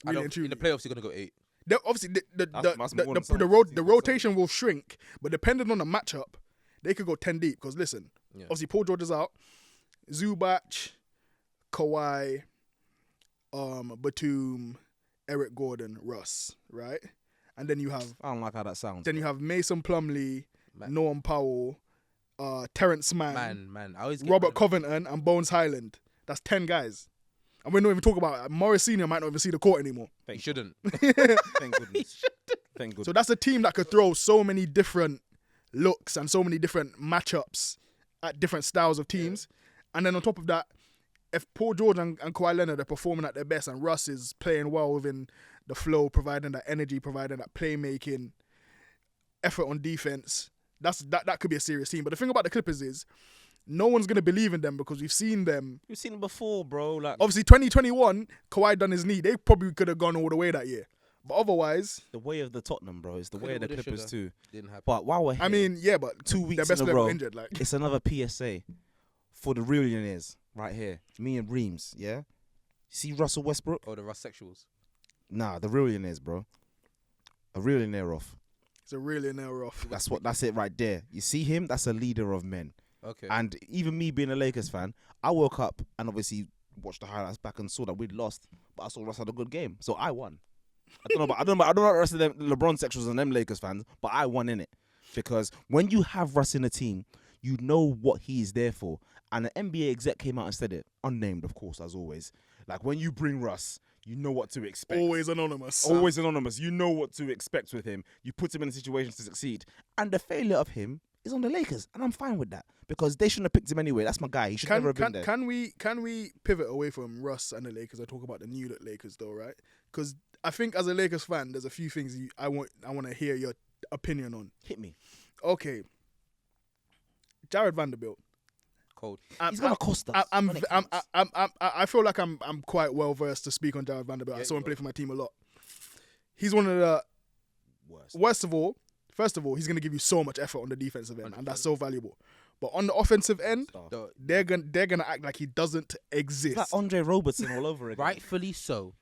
I Really don't, and truly. in the playoffs, you're going to go 8. Obviously, That's more than some the rotation will shrink, but depending on the matchup, they could go 10 deep. Because listen, Yeah. obviously Paul George is out, Zubac, Kawhi, Batum, Eric Gordon, Russ, right? And then you have I don't like how that sounds. Mason Plumlee, Man. Norm Powell, Terrence Mann, Man. I always get Robert rid of- Covington, and Bones Highland. That's 10 guys. And we're not even talking about Morris Senior might not even see the court anymore. You shouldn't. Thank goodness. Thank goodness. So that's a team that could throw so many different looks and so many different matchups at different styles of teams. And then on top of that, if Paul George and Kawhi Leonard are performing at their best and Russ is playing well within the flow, providing that energy, providing that playmaking, effort on defense, that could be a serious team. But the thing about the Clippers is no one's going to believe in them because we've seen them. We've seen him before, bro. Like Obviously, 2021, Kawhi done his knee. They probably could have gone all the way that year. But otherwise, the way of the Tottenham, bro. It's the way of the Coulda, Clippers shoulda. too. Didn't happen. But while we're here, I mean, yeah, but 2 their weeks best in a player row, injured. Like, it's another PSA for the millionaires right here. Me and Reams, yeah? See Russell Westbrook? Oh, the Russ sexuals. Nah, the millionaires, bro. A millionaire off. it's a really nail off. That's it right there. You see him? That's a leader of men. Okay. And even me being a Lakers fan, I woke up and obviously watched the highlights back and saw that we'd lost, but I saw Russ had a good game, so I won. I don't know about the rest of them LeBron sexuals and them Lakers fans, but I won in it because when you have Russ in a team, you know what he is there for. And an NBA exec came out and said it, unnamed, of course, as always. Like when you bring Russ, you know what to expect. Always anonymous. Always anonymous. You know what to expect with him. You put him in a situation to succeed. And the failure of him is on the Lakers, and I'm fine with that because they shouldn't have picked him anyway. That's my guy. He should never have been there. Can we pivot away from Russ and the Lakers and talk about the new Lakers though, right? Because I think as a Lakers fan, there's a few things I want to hear your opinion on. Hit me. Okay, Jared Vanderbilt. Cold. He's gonna cost us. I feel like I'm quite well versed to speak on Jared Vanderbilt. I saw him play for my team a lot. He's one of the First of all, he's gonna give you so much effort on the defensive end, and that's so valuable. But on the offensive end, they're gonna act like he doesn't exist. It's like Andre Robertson all over again. Rightfully so.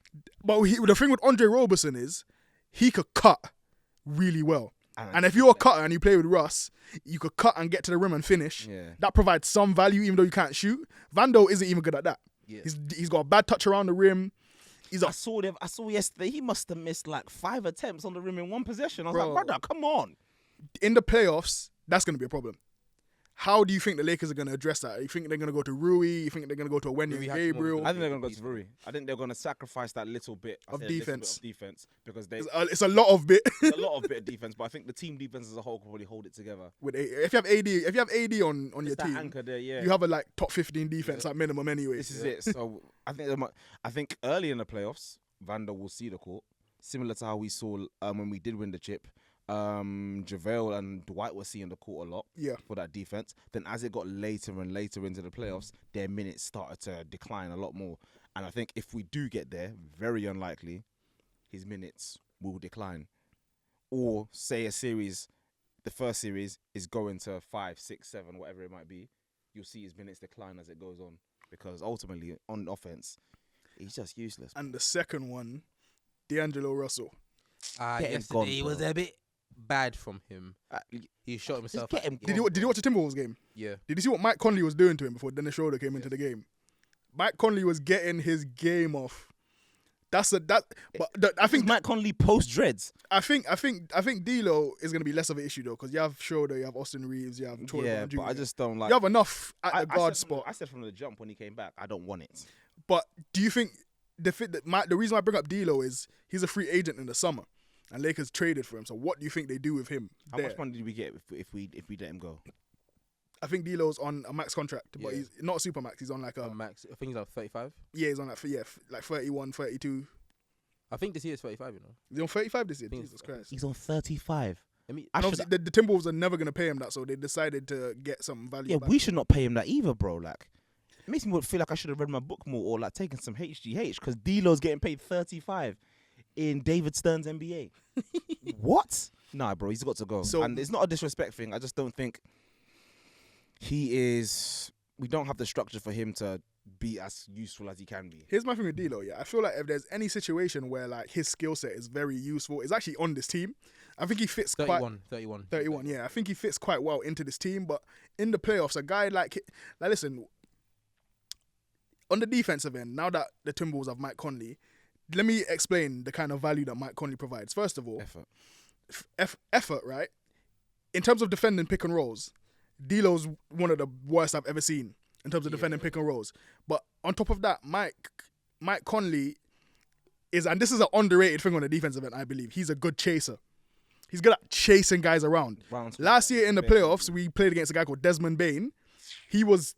But the thing with Andre Roberson is he could cut really well. And if you're a cutter and you play with Russ, you could cut and get to the rim and finish. Yeah. That provides some value even though you can't shoot. Vando isn't even good at that. Yeah. He's got a bad touch around the rim. I saw yesterday. He must have missed like 5 attempts on the rim in one possession. I was Bro. like, brother, come on. In the playoffs, that's going to be a problem. How do you think the Lakers are going to address that? You think they're going to go to Rui? You think they're going to go to Wendy Rui and has to go Gabriel? I think they're going to go to Rui. I think they're going to sacrifice that little bit Of I say a little defense. bit of defense because they It's a lot of bit. it's a lot of bit of defense, but I think the team defense as a whole can probably hold it together. If you have AD on your It's that team, anchor there, yeah. you have a like top 15 defense at minimum anyway. This is it. So I think early in the playoffs, Vando will see the court, similar to how we saw when we did win the chip. JaVale and Dwight were seeing the court a lot for that defense. Then as it got later and later into the playoffs, their minutes started to decline a lot more. And I think if we do get there, very unlikely, his minutes will decline. Or say the first series is going to 5, 6, 7, whatever it might be, you'll see his minutes decline as it goes on. Because ultimately, on offense, he's just useless. And the second one, D'Angelo Russell. Get him Yesterday gone, was bro. a bit bad from him. Just He shot himself. get him at- Did you watch the Timberwolves game? Yeah. Did you see what Mike Conley was doing to him before Dennis Schroeder came into the game? Mike Conley was getting his game off. I think Matt Conley post dreads. I think D'Lo is gonna be less of an issue though, because you have Schroeder, you have Austin Reeves, you have Troy Yeah, Brown Jr. but I just don't like. You have enough at I the guard said from spot. I said from the jump when he came back, I don't want it. But do you think the reason I bring up D'Lo is he's a free agent in the summer, and Lakers traded for him. So what do you think they do with him? How much money did we get if we let him go? I think D'Lo's on a max contract, but Yeah. he's not a super max. He's on like a Max, I think he's on 35. yeah, he's on like 31, 32. I think this year is 35. You know. He's on 35 this year. I think Jesus it's- Christ. He's on 35. I mean, And obviously the Timberwolves are never gonna pay him that, so they decided to get some value. Yeah, back. we should not pay him that either, bro. Like, it makes me feel like I should have read my book more or like taken some HGH because D'Lo's getting paid 35 in David Stern's NBA. What? Nah, bro, he's got to go. So- And it's not a disrespect thing. I just don't think he is. We don't have the structure for him to be as useful as he can be. Here's my thing with D'Lo. Yeah, I feel like if there's any situation where like his skill set is very useful, it's actually on this team. I think he fits 31. 31. Yeah, I think he fits quite well into this team. But in the playoffs, a guy like listen, on the defensive end, now that the Timberwolves have Mike Conley, let me explain the kind of value that Mike Conley provides. First of all, effort, right? In terms of defending pick and rolls, D'Lo's one of the worst I've ever seen in terms of defending pick and rolls. But on top of that, Mike Conley is, and this is an underrated thing on the defensive end, I believe. He's a good chaser. He's good at chasing guys around. Last year in the playoffs, we played against a guy called Desmond Bain. He was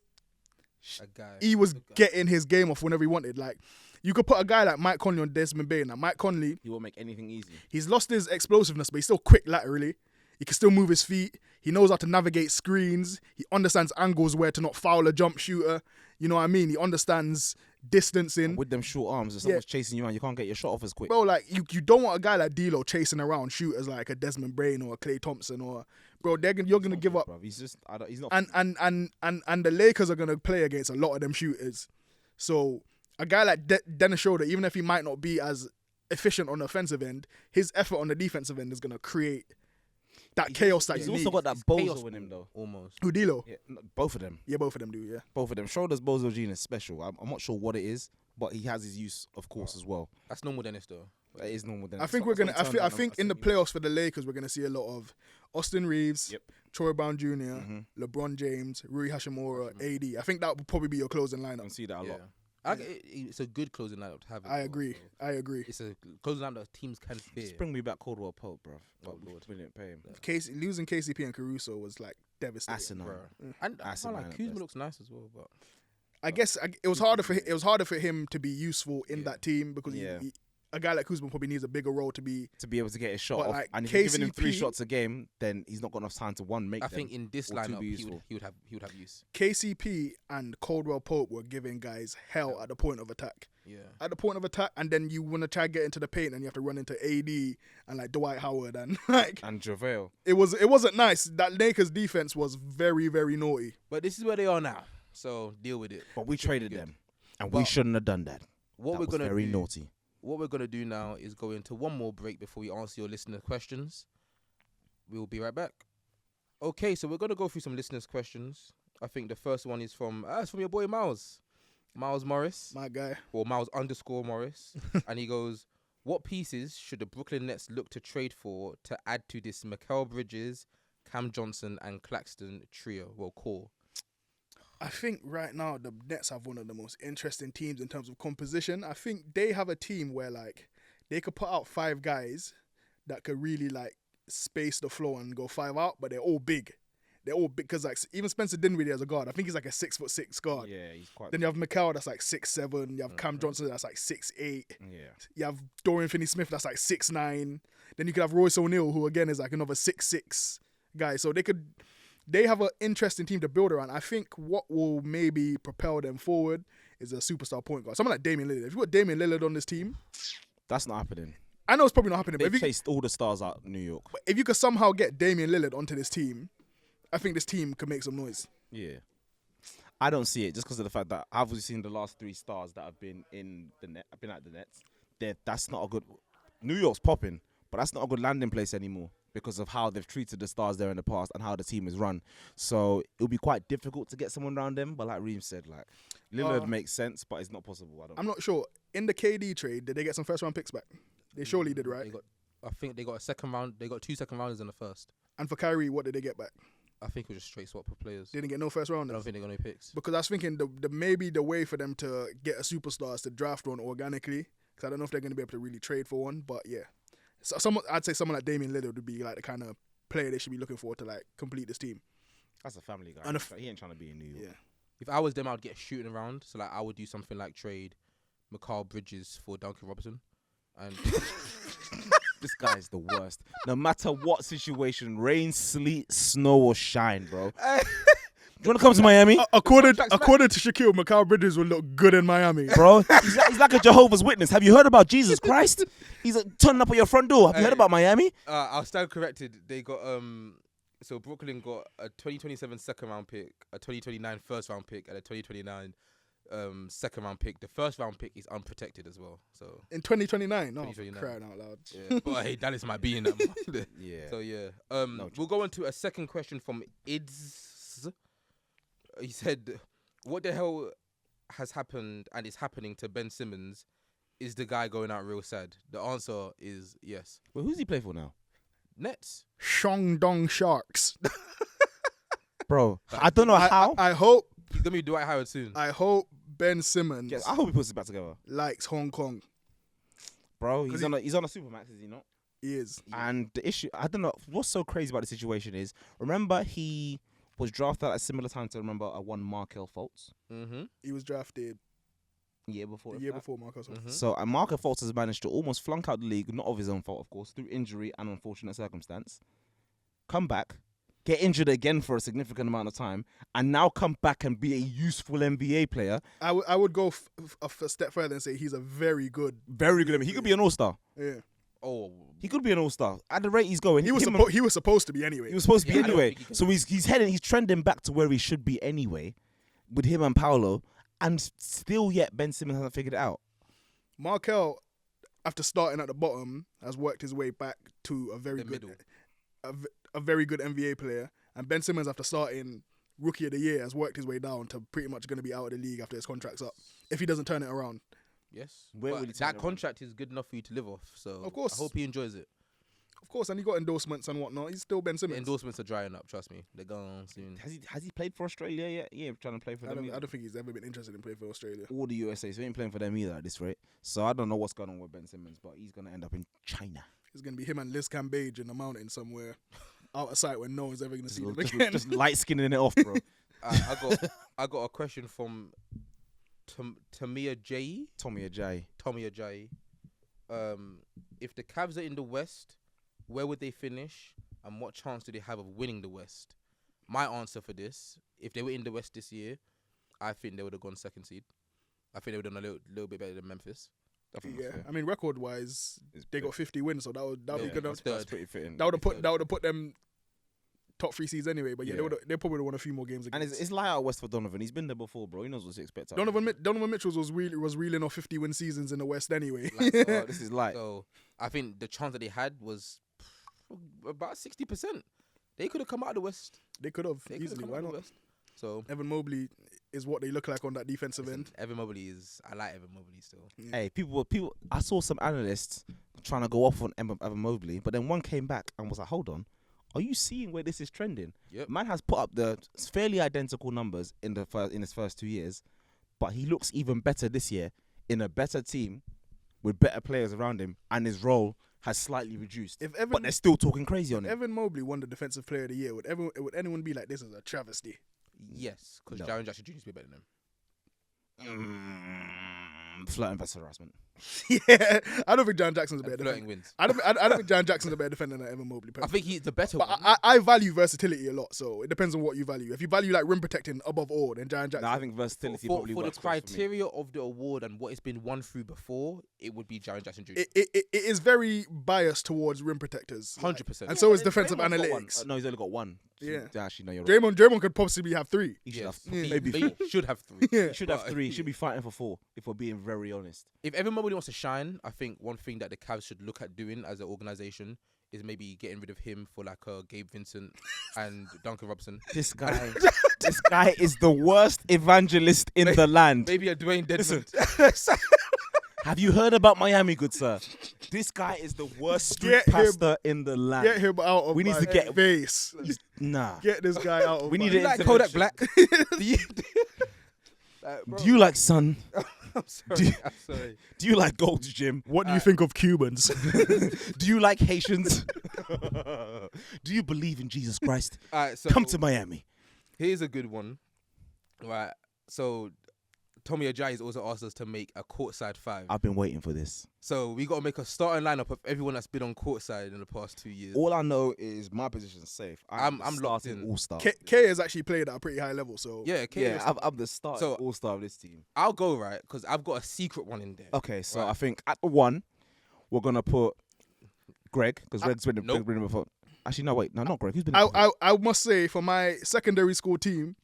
getting his game off whenever he wanted. Like, you could put a guy like Mike Conley on Desmond Bain. Now, Mike Conley, He won't make anything easy. he's lost his explosiveness, but he's still quick laterally. He can still move his feet. He knows how to navigate screens. He understands angles where to not foul a jump shooter. You know what I mean? He understands distancing. With them short arms, if someone's chasing you around, you can't get your shot off as quick. Bro, like, you don't want a guy like D'Lo chasing around shooters like a Desmond Bain or a Klay Thompson or, bro, you're gonna give up. Bruv. He's just, he's not. And the Lakers are gonna play against a lot of them shooters. So a guy like Dennis Schroeder, even if he might not be as efficient on the offensive end, his effort on the defensive end is gonna create that chaos that He's you also need. got that bozo in him though. Almost. Who, D'Lo? Yeah, both of them. Yeah, both of them do. Yeah. Both of them. Schroeder's bozo gene is special. I'm not sure what it is, but he has his use, of course, as well. That's normal, Dennis, though. That is normal. Then I think we're gonna. I think in the playoffs for the Lakers, we're gonna see a lot of Austin Reeves, Yep. Troy Brown Jr., LeBron James, Rui Hashimura, AD. I think that would probably be your closing I lineup. see that a lot. It's a good closing lineup to have. I agree. I agree. It's a closing lineup that teams can fear. Just bring me back Caldwell Pope, bro. Oh, Lord. We didn't pay him. Losing KCP and Caruso was like devastating. Asinine. Bro. And I Asinine like at Kuzma best. looks nice as well, but I guess it was harder for him to be useful in that team because Yeah. a guy like Kuzma probably needs a bigger role to be. To be able to get his shot But off, like and if you're giving him 3 KCP shots a game, then he's not got enough time to make I them. think in this or to lineup be he useful. would have use. KCP and Caldwell Pope were giving guys hell at the point of attack. Yeah. At the point of attack, and then you want to try to get into the paint, and you have to run into AD and like Dwight Howard and like And JaVale. it wasn't nice. That Lakers defense was very, very naughty. But this is where they are now, so deal with it. But we traded good. them, and we But shouldn't have done that. What That we're was gonna very do, naughty. What we're gonna do now is go into one more break before we answer your listener questions. We will be right back. Okay, so we're gonna go through some listeners' questions. I think the first one is from your boy Miles Morris, My guy. or Miles_Morris, and he goes, "What pieces should the Brooklyn Nets look to trade for to add to this Mikal Bridges, Cam Johnson, and Claxton trio? Well, core." I think right now the Nets have one of the most interesting teams in terms of composition. I think they have a team where like they could put out 5 guys that could really like space the floor and go 5 out, but they're all big. They're all big because like even Spencer Dinwiddie as a guard, I think he's like a 6'6" guard. Yeah, he's quite. Then you have Mikal that's like 6'7". You have Cam Johnson that's like 6'8". Yeah. You have Dorian Finney-Smith that's like 6'9". Then you could have Royce O'Neal, who again is like another 6'6" guy. So they have an interesting team to build around. I think what will maybe propel them forward is a superstar point guard. Someone like Damian Lillard. If you put Damian Lillard on this team, That's not happening. I know it's probably not happening, They but chased all the stars out of New York. if you could somehow get Damian Lillard onto this team, I think this team could make some noise. Yeah. I don't see it just because of the fact that I've obviously seen the last 3 stars that have been in the net, been at the Nets. That's not a good. New York's popping, But that's not a good landing place anymore because of how they've treated the stars there in the past and how the team is run. So it'll be quite difficult to get someone around them. But like Reem said, like Lillard makes sense, but it's not possible. I'm not sure. In the KD trade, did they get some first round picks back? They surely did, right? I think they got a second round. They got 2 second rounders in the first. And for Kyrie, what did they get back? I think it was just straight swap of players. They didn't get no first I rounders. don't think they got no picks. Because I was thinking maybe the way for them to get a superstar is to draft one organically. Because I don't know if they're going to be able to really trade for one. But yeah, so I'd say someone like Damian Lillard would be like the kind of player they should be looking for to like complete this team. That's a family guy. And He ain't trying to be in New York. Yeah. If I was them, I'd get shooting around. So like I would do something like trade Mikal Bridges for Duncan Robinson, and This guy's the worst. No matter what situation, rain, sleet, snow, or shine, bro. Do you want to come to Miami? According to Shaquille, Mikal Bridges will look good in Miami. Bro, he's like a Jehovah's Witness. Have you heard about Jesus Christ? He's turning up at your front door. Have you heard about Miami? I'll stand corrected. They got so Brooklyn got a 2027 second round pick, a 2029 first round pick, and a 2029 second round pick. The first round pick is unprotected as well. So In 2029, no, 2029. crying out loud. yeah, but hey, Dallas might be in that month. Yeah. So yeah, we'll go on to a second question from Ids. He said, "What the hell has happened and is happening to Ben Simmons? Is the guy going out real sad?" The answer is yes. Well, who's he play for now? Nets. Shandong Sharks. Bro, I don't know how. I hope He's gonna be Dwight Howard soon. Ben Simmons Yes, I hope he puts it back together. likes Hong Kong. Bro, he's on a Supermax, is he not? He is. And the issue, I don't know, what's so crazy about the situation is, remember he was drafted at a similar time to one Markel Fultz Mm-hmm. He was drafted year before. the year before Marcus. So Markel Fultz has managed to almost flunk out the league, not of his own fault, of course, through injury and unfortunate circumstance. Come back, get injured again for a significant amount of time, and now come back and be a useful NBA player. I would go a step further and say he's a very good. Very good. I mean, he could be an all-star. Yeah. Oh, He could be an all-star. At the rate he's going, He was supposed to be anyway. he was supposed to be Yeah, I don't anyway. think he can- So he's trending back to where he should be anyway, with him and Paolo, and still yet Ben Simmons hasn't figured it out. Markel, after starting at the bottom, has worked his way back to a very The good, middle. a very good NBA player. And Ben Simmons, after starting Rookie of the Year, has worked his way down to pretty much going to be out of the league after his contract's up, if he doesn't turn it around. yes. Where But will he turn that it around? contract is good enough for you to live off. So Of course. I hope he enjoys it. Of course, and he got endorsements and whatnot. He's still Ben The Simmons. endorsements are drying up. Trust me, they're gone soon. Has he played for Australia yet? Yeah, trying to play for I them. don't think he's ever been interested in playing for Australia. Or the USA, so he ain't playing for them either at this rate. So I don't know what's going on with Ben Simmons, but he's going to end up in China. It's going to be him and Liz Cambage in the mountain somewhere out of sight where no one's ever going to see them again. Just light skinning it off, bro. I got a question from Tamia J. Tommy Ajayi. If the Cavs are in the West, where would they finish, and what chance do they have of winning the West? My answer for this: if they were in the West this year, I think they would have gone second seed. I think they would have done a little bit better than Memphis. Yeah, I mean, record-wise, they got 50 wins, so that would be Yeah, good. that's That's third. pretty fitting. That would have put them top 3 seeds anyway. But yeah, Yeah. they probably would have won a few more games. And it's light out west for Donovan. He's been there before, bro. He knows what to expect. Donovan Mitchell was reeling off 50-win seasons in the West anyway. This is light. So I think the chance that they had was about 60%. They could have come out of the West. They could have They could have easily. come Why out of the not? West. So Evan Mobley is what they look like on that defensive listen, end. Evan Mobley is. I like Evan Mobley still. Hey, people. I saw some analysts trying to go off on Evan Mobley, but then one came back and was like, "Hold on, are you seeing where this is trending?" Yep. Man has put up the fairly identical numbers in his first 2 years, but he looks even better this year in a better team with better players around him, and his role has slightly reduced. But they're still talking crazy on him. Evan Mobley won the Defensive Player of the Year, would anyone be like, this is a travesty? Yes, because No. Jaren Jackson Jr. is better than him. Flirting versus harassment. Yeah, I don't think Jaren Jackson's a better And flirting defender. wins. I don't think Jaren Jackson's a better defender than Evan Mobley. I think he's the better But one. I value versatility a lot, so it depends on what you value. If you value like rim protecting above all, then Jaren Jackson. No, I think versatility for probably the works best for me. criteria of the award and what it's been won through before, it would be Jaren Jackson Jr. it is very biased towards rim protectors. 100%. And so is Draymond's defensive got analytics. one. No, he's only got one. So Yeah. actually, no, you're right. Draymond could possibly have 3. He should Yes. have maybe He 4. should have 3. Yeah. He should have 3. He should be fighting for 4, if we're being very honest. If Evan Mobley really wants to shine, I think one thing that the Cavs should look at doing as an organization is maybe getting rid of him for like Gabe Vincent and Duncan Robinson. This guy, this guy is the worst evangelist in the land. Maybe a Dwayne Dedmon. Have you heard about Miami, good sir? This guy is the worst street pastor in the land. Get him out of my face. Nah. Get this guy out of We my need Do you it. like Kodak Black? Do you like sun? I'm sorry. I'm sorry. Do you like Gold's Gym? What do you think of Cubans? Do you like Haitians? Do you believe in Jesus Christ? So Come to Miami. Here's a good one. Right. So Tommy Ajayi has also asked us to make a courtside 5. I've been waiting for this. So we got to make a starting lineup of everyone that's been on courtside in the past 2 years. All I know is my position's safe. I'm locked in. All-star. K has actually played at a pretty high level, so Yeah, okay. Yeah, I'm the starting So- all-star of this team. I'll go, right, because I've got a secret one in there. Okay, so Right. I think At the 1, we're going to put Greg, because Greg's been Nope. been before. Actually, no, wait. No, not Greg. Who's been before? I must say, for my secondary school team,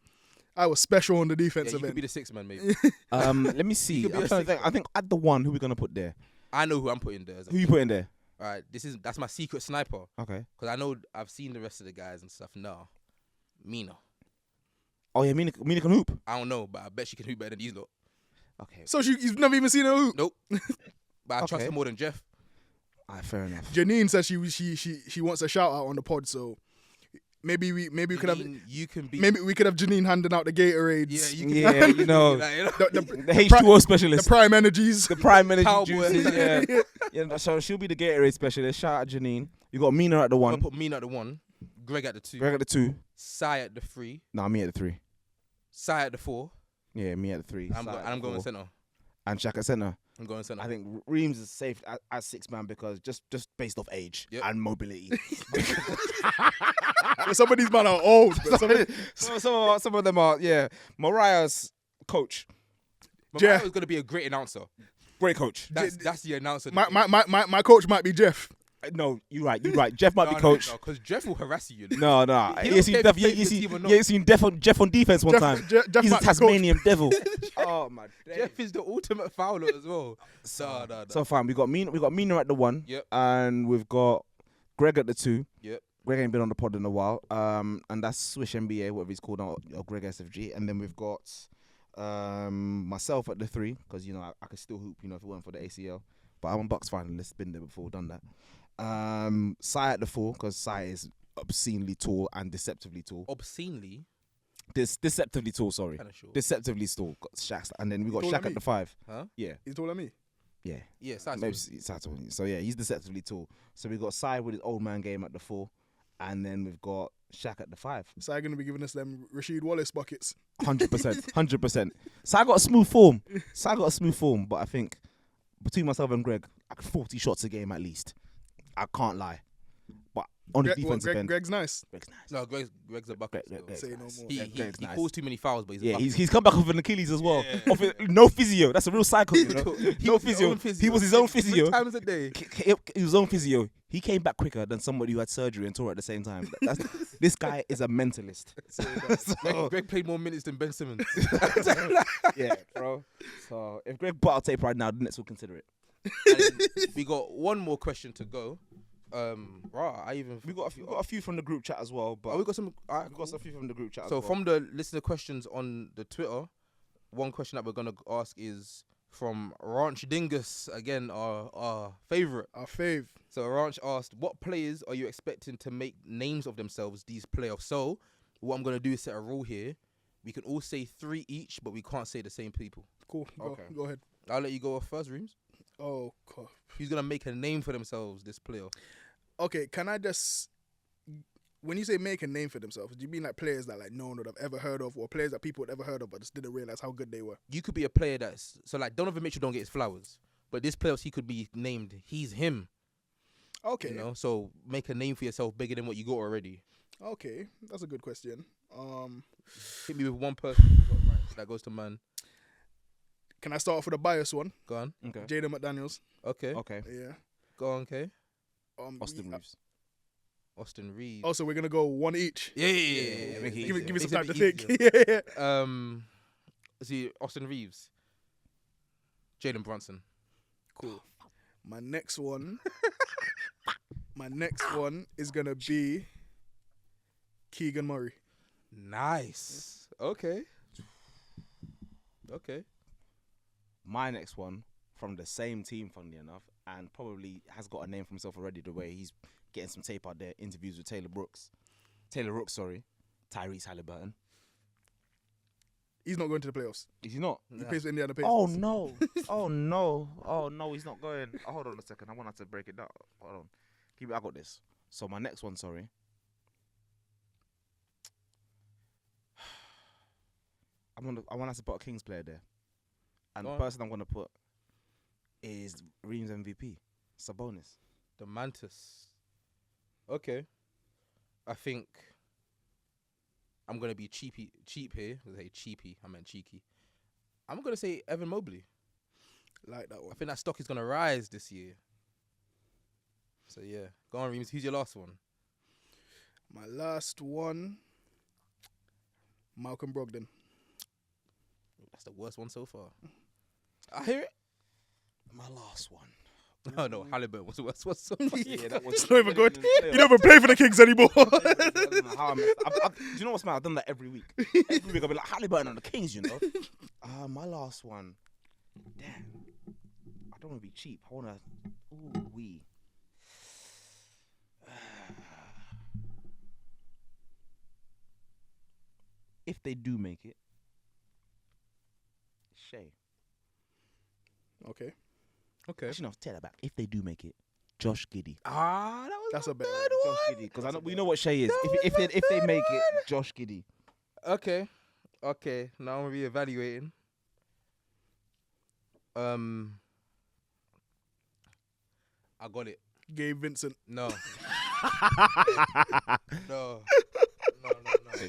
I was special on the Yeah, defensive you could end. be the 6th man, maybe. Let me see. could be I'm a trying to think. I think at the 1, who we going to put there? I know who I'm putting there. Who you put in there? All right, that's my secret sniper. Okay. Because I know I've seen the rest of the guys and stuff. No. Mina. Oh, yeah, Mina can hoop. I don't know, but I bet she can hoop better than these lot. Okay. So you've never even seen her hoop. Nope. But I trust Okay. her more than Jeff. Fair enough. Janine says she wants a shout out on the pod, so maybe we could have Janine, you can be. maybe we could have Janine handing out the Gatorades. Yeah, you can Yeah, be. you know. the The H2O the specialist. prime energies. The prime manager Cowboy. juices, yeah. Yeah, so she'll be the Gatorade specialist. Shout out Janine. You got Mina at the I'm 1. going to put Mina at the 1, Greg at the 2, Greg at the 2. Sai at the 3, Nah, me at the 3. Sai at the 4, Yeah, me at the 3. and I'm going centre. And Shaq at centre. I'm going centre. I think Reams is safe as 6-man because just based off age Yep. and mobility. Some of these men are old. But some of them are, yeah. Mariah's coach, Mariah was going to be a great announcer. Great coach. That's the announcer. my coach might be Jeff. No, you're right. Jeff might be coach. Because Jeff will harass you. No. He You don't care if he plays for the team or not. seen Jeff on defense one time. Jeff He's a might be coach. Tasmanian devil. oh my days. Jeff is the ultimate fouler as well. No. So fine, we got Mina at the 1. Yep. And we've got Greg at the 2. Yep. Greg ain't been on the pod in a while. And that's Swish NBA, whatever he's called, or Greg SFG. And then we've got myself at the 3, because I could still hoop, if it weren't for the ACL. But I'm a Bucks finalist, been there before, done that. Sai at the 4, because Sai is obscenely tall and deceptively tall. Obscenely? Deceptively tall, sorry. Kind of sure. Deceptively tall. Got Shaq. And then we got Taller Shaq than at the me? 5. Huh? Yeah. He's taller than me. Yeah. Yeah, Sai's Maybe good. Sai's taller than you. So yeah, he's deceptively tall. So we got Sai with his old man game at the 4. And then we've got Shaq at the 5. So I'm gonna be giving us them Rasheed Wallace buckets. 100%. 100%. Sai got a smooth form. But I think between myself and Greg, like 40 shots a game at least. I can't lie. But on the defensive end, Greg's nice. Greg's nice. No, Greg's a bucket. Greg's Say no nice. more. He Greg's nice. calls too many fouls, but he's a Yeah, bucket. he's come back off an Achilles as well. Off no physio. That's a real cycle. No physio. He was his own physio. 3 times a day. He was his own physio. He came back quicker than somebody who had surgery and tore at the same time. This guy is a mentalist. Greg played more minutes than Ben Simmons. Yeah, bro. So if Greg put out tape right now, the Nets will consider it. And we got one more question to go. We got a few from the group chat as well, but we got some. we got a few from the group chat. So as well. from the listener questions on the Twitter, one question that we're gonna ask is from Ranch Dingus, again our favorite. Our fave. So Ranch asked, what players are you expecting to make names of themselves these playoffs? So what I'm gonna do is set a rule here. We can all say 3 each, but we can't say the same people. Cool. Go ahead. I'll let you go off first, Reams. Oh, God. Who's gonna make a name for themselves this playoff? Okay, can I just... When you say make a name for themselves, do you mean like players that like no one would have ever heard of, or players that people would ever heard of but just didn't realize how good they were? You could be a player that's so like Donovan Mitchell don't get his flowers, but this playoffs he could be named he's him. Okay. So make a name for yourself bigger than what you got already. Okay, that's a good question. Hit me with one person that goes to man. Can I start off with a bias one? Go on. okay, Jaden McDaniels. Okay. Yeah. Go on, Kay. Austin Reeves. Austin Reeves. Also, we're gonna go one each. Yeah. Give me some Makes it time a to bit think. easier. Yeah. See, Austin Reeves. Jalen Brunson. Cool. My next one is gonna be Keegan Murray. Nice. Okay. My next one from the same team, funnily enough, and probably has got a name for himself already. The way he's getting some tape out there, interviews with Taylor Rooks, Tyrese Halliburton. He's not going to the playoffs. Is he not? He plays for Indiana Pacers. Oh no! Oh no! He's not going. Oh, hold on a second. I want to break it down. Hold on. I got this. So my next one, sorry. I want to put a Kings player there, and the person I'm gonna put is Reams MVP, Sabonis. The Mantis. Okay. I think I'm gonna be cheap here. I say cheapy. I meant cheeky. I'm gonna say Evan Mobley. Like that one. I think that stock is gonna rise this year. So yeah, go on, Reams. Who's your last one? My last one, Malcolm Brogdon. That's the worst one so far. I hear it. My last one. No, Halliburton was the worst one so far. Yeah, that was. It's not even good. You don't even play for the Kings anymore. I don't know how do you know what's mad? I've done that every week. Every week I'll be like Halliburton on the Kings, you know. My last one. Damn. I don't want to be cheap. I want to. Ooh wee. If they do make it, Shay. Okay. Actually, no, take that back. If they do make it, Josh Giddey. That's a better Josh Giddey, because we know what Shay is. If they make it, Josh Giddey. Okay. Now I'm reevaluating. I got it. Gabe Vincent. No. No.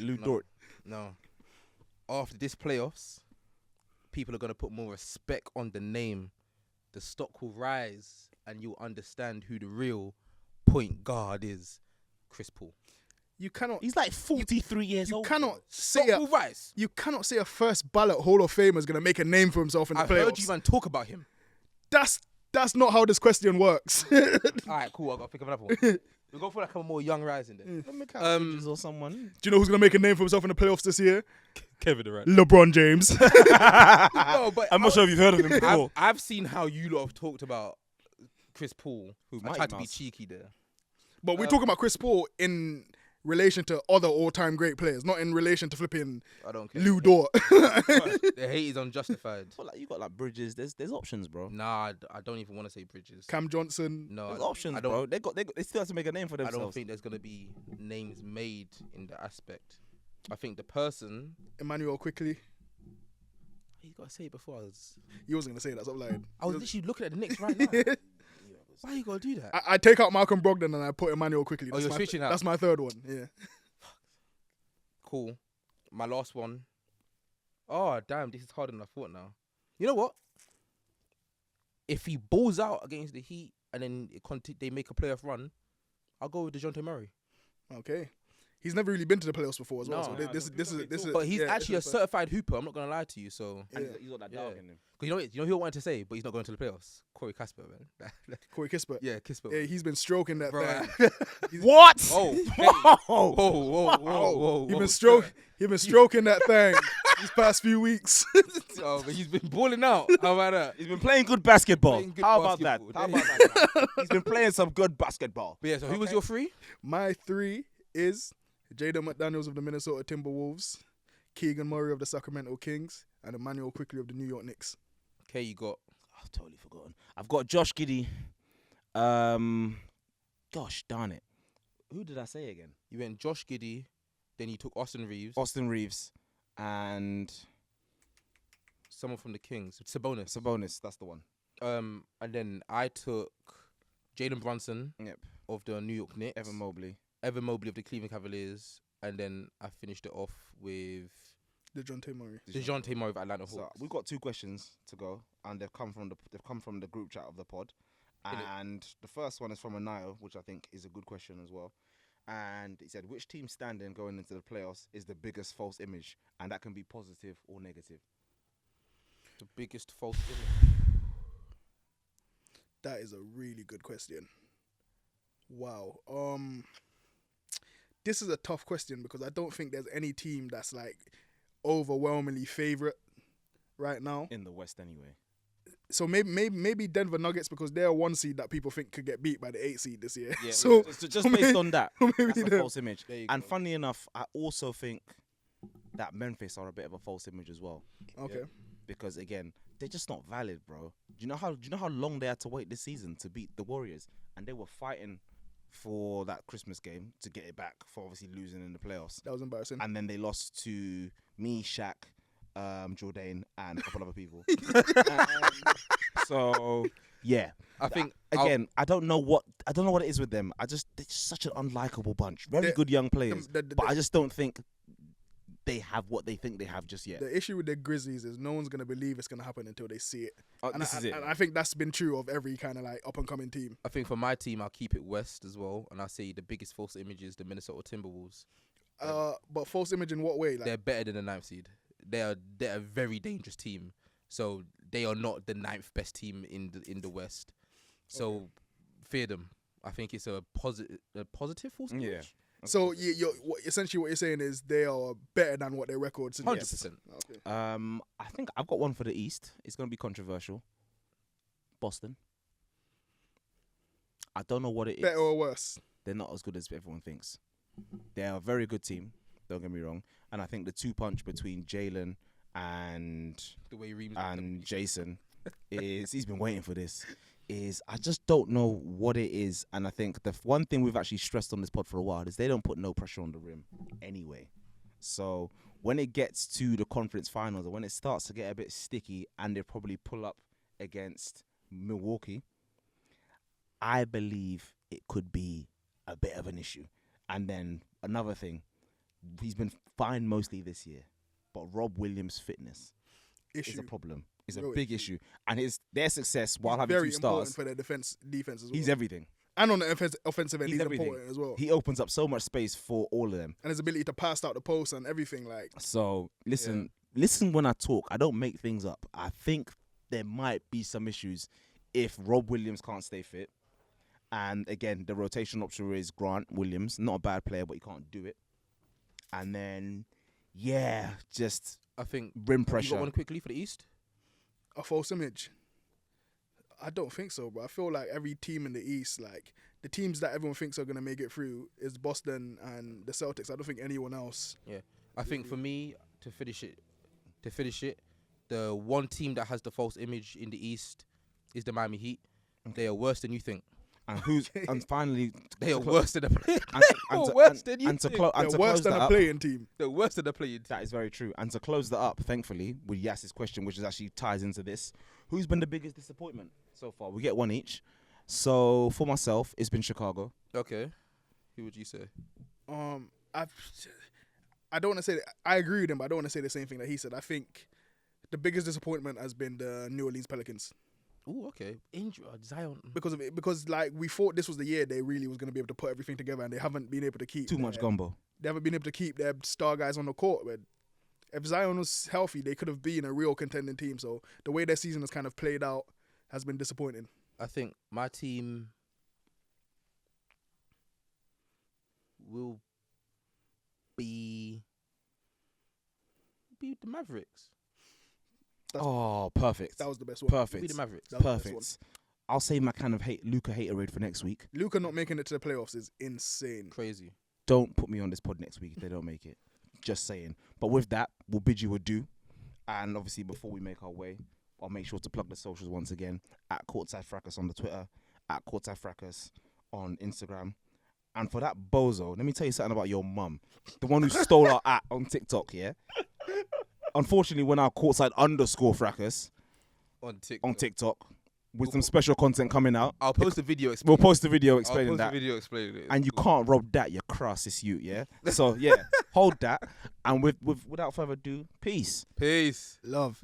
Lou Dort. No. After this playoffs, people are going to put more respect on the name. The stock will rise and you'll understand who the real point guard is. Chris Paul. You cannot. He's like 43 years old. You cannot say Stock will rise. You cannot say a first ballot Hall of Famer is going to make a name for himself in the I've playoffs. heard you man talk about him. That's not how this question works. All right, cool. I've got to pick up another one. We'll go for like a more young rising then. Bridges or someone. Do you know who's going to make a name for himself in the playoffs this year? Kevin Durant. LeBron James. No, but I'm not sure if you've heard of him before. I've seen how you lot have talked about Chris Paul. Who, I Mighty tried to be Mouse? cheeky there. But we're talking about Chris Paul in relation to other all-time great players, not in relation to flipping I don't care. Lou Dort. The hate is unjustified. But like you got like Bridges. There's options, bro. Nah, I don't even want to say Bridges. Cam Johnson. No, There's I options, don't, bro. They still have to make a name for I themselves. don't think there's gonna be names made in the aspect. I think the person. Emmanuel Quickly. You gotta say it before I was. You wasn't going to say that, stop lying. I was literally looking at the Knicks right now. Why you gotta do that? I take out Malcolm Brogdon and I put Emmanuel Quickly. Oh, you're switching out. That's my third one, yeah. Cool. My last one. Oh damn, this is harder than I thought now. You know what? If he balls out against the Heat and then they make a playoff run, I'll go with DeJounte Murray. Okay. He's never really been to the playoffs before as well. No. So this is. But he's yeah, actually a this is certified hooper. I'm not gonna lie to you. So, Yeah. And he's got that dog Yeah. in him. because you know who I wanted to say, but he's not going to the playoffs. Corey Casper, man. Corey Kispert. Yeah, Casper. Yeah, he's been stroking that Bro, thing. What? Oh, whoa. He's been stroking that thing these past few weeks. Oh, but he's been balling out. How about that? He's been playing good basketball. Playing good How about that? basketball. How about that? He's been playing some good basketball. But yeah, so who was your three? My three is Jaden McDaniels of the Minnesota Timberwolves, Keegan Murray of the Sacramento Kings, and Emmanuel Quickly of the New York Knicks. Okay, you got. I've totally forgotten. I've got Josh Giddey. Gosh darn it. Who did I say again? You went Josh Giddey, then you took Austin Reeves, Austin Reeves and someone from the Kings, Sabonis. That's the one. And then I took Jalen Brunson Yep. of the New York Knicks, Evan Mobley. Mobley of the Cleveland Cavaliers, and then I finished it off with DeJounte Murray. DeJounte Murray of Atlanta Hawks. So we've got 2 questions to go, and they've come from the group chat of the pod. And the first one is from Anayo, which I think is a good question as well. And he said, which team standing going into the playoffs is the biggest false image? And that can be positive or negative. The biggest false image. That is a really good question. Wow. This is a tough question because I don't think there's any team that's like overwhelmingly favorite right now. In the West, anyway. So maybe Denver Nuggets because they're one seed that people think could get beat by the 8 seed this year. Yeah, so just based on that, maybe that's a them. false image. There you And go. funnily enough, I also think that Memphis are a bit of a false image as well. Okay. Because again, they're just not valid, bro. Do you know how long they had to wait this season to beat the Warriors? And they were fighting for that Christmas game to get it back for obviously losing in the playoffs. That was embarrassing. And then they lost to me, Shaq, Jordan, and a couple other people. So yeah, I think again, I don't know what it is with them. They're just such an unlikable bunch. Very good young players, but I just don't think they have what they think they have just yet. The issue with the Grizzlies is no one's gonna believe it's gonna happen until they see it. And This is it. And I think that's been true of every kind of like up and coming team. I think for my team, I'll keep it West as well, and I say the biggest false image is the Minnesota Timberwolves. But false image in what way? Like, They're better than the 9th seed. They're a very dangerous team. So they are not the 9th best team in the West. So fear them. I think it's a positive false image. Yeah. so essentially what you're saying is they are better than what their record suggests. 100%. Okay. I think I've got one for the East. It's going to be controversial. Boston. I don't know what it is. Better or worse? They're not as good as everyone thinks. They're a very good team. Don't get me wrong. And I think the 2-punch between Jalen and The way Reeves Jason is he's been waiting for this. Is I just don't know what it is, and I think the one thing we've actually stressed on this pod for a while is they don't put no pressure on the rim anyway. So when it gets to the conference finals, or when it starts to get a bit sticky, and they probably pull up against Milwaukee, I believe it could be a bit of an issue. And then another thing, he's been fine mostly this year, but Rob Williams' fitness is a problem. It's a Real big issue. And their success while He's having very 2 important stars, for their defense as well. he's everything. And on the offensive end, He's he's everything. important as well. He opens up so much space for all of them. And his ability to pass out the post and everything, like So listen when I talk. I don't make things up. I think there might be some issues if Rob Williams can't stay fit. And again, the rotation option is Grant Williams. Not a bad player, but he can't do it. And then, just I think rim You pressure. got one quickly for the East? a false image. I don't think so, bro. I feel like every team in the East, like the teams that everyone thinks are gonna make it through, is Boston and the Celtics. I don't think anyone else. Yeah. I think for me, to finish it, the one team that has the false image in the East is the Miami Heat. They are worse than you think. And and finally, They are worse than the play. worse than you. And to They're close worse than that a up, playing team. They're worse than the playing. that is very true. And to close that up, thankfully, with Yass's question, which is actually ties into this, who's been the biggest disappointment so far? We get one each. So for myself, it's been Chicago. Okay. Who would you say? I don't want to say that, I agree with him, but I don't want to say the same thing that he said. I think the biggest disappointment has been the New Orleans Pelicans Ooh, okay. Injury, Zion. because of it. Because like we thought this was the year they really was going to be able to put everything together, and they haven't been able to keep Too much gumbo. They haven't been able to keep their star guys on the court. But if Zion was healthy, they could have been a real contending team. So the way their season has kind of played out has been disappointing. I think my team will be the Mavericks. Perfect. That was the best one. Be Perfect. the Mavericks. That was the best Perfect. I'll say my kind of Luka haterade for next week. Luka not making it to the playoffs is insane. Crazy. Don't put me on this pod next week if they don't make it. Just saying. But with that, we'll bid you adieu. And obviously, before we make our way, I'll make sure to plug the socials once again. At Courtside Fracas on the Twitter. At Courtside Fracas on Instagram. And for that bozo, let me tell you something about your mum. The one who stole our at on TikTok, yeah? Unfortunately, we're now Courtside_Fracas on TikTok with some special content coming out. I'll post a video. We'll post a video I'll explaining post that. a video explaining it. And you can't rob that, you crassest you, yeah? So, yeah, hold that. And without further ado, peace. Peace. Love.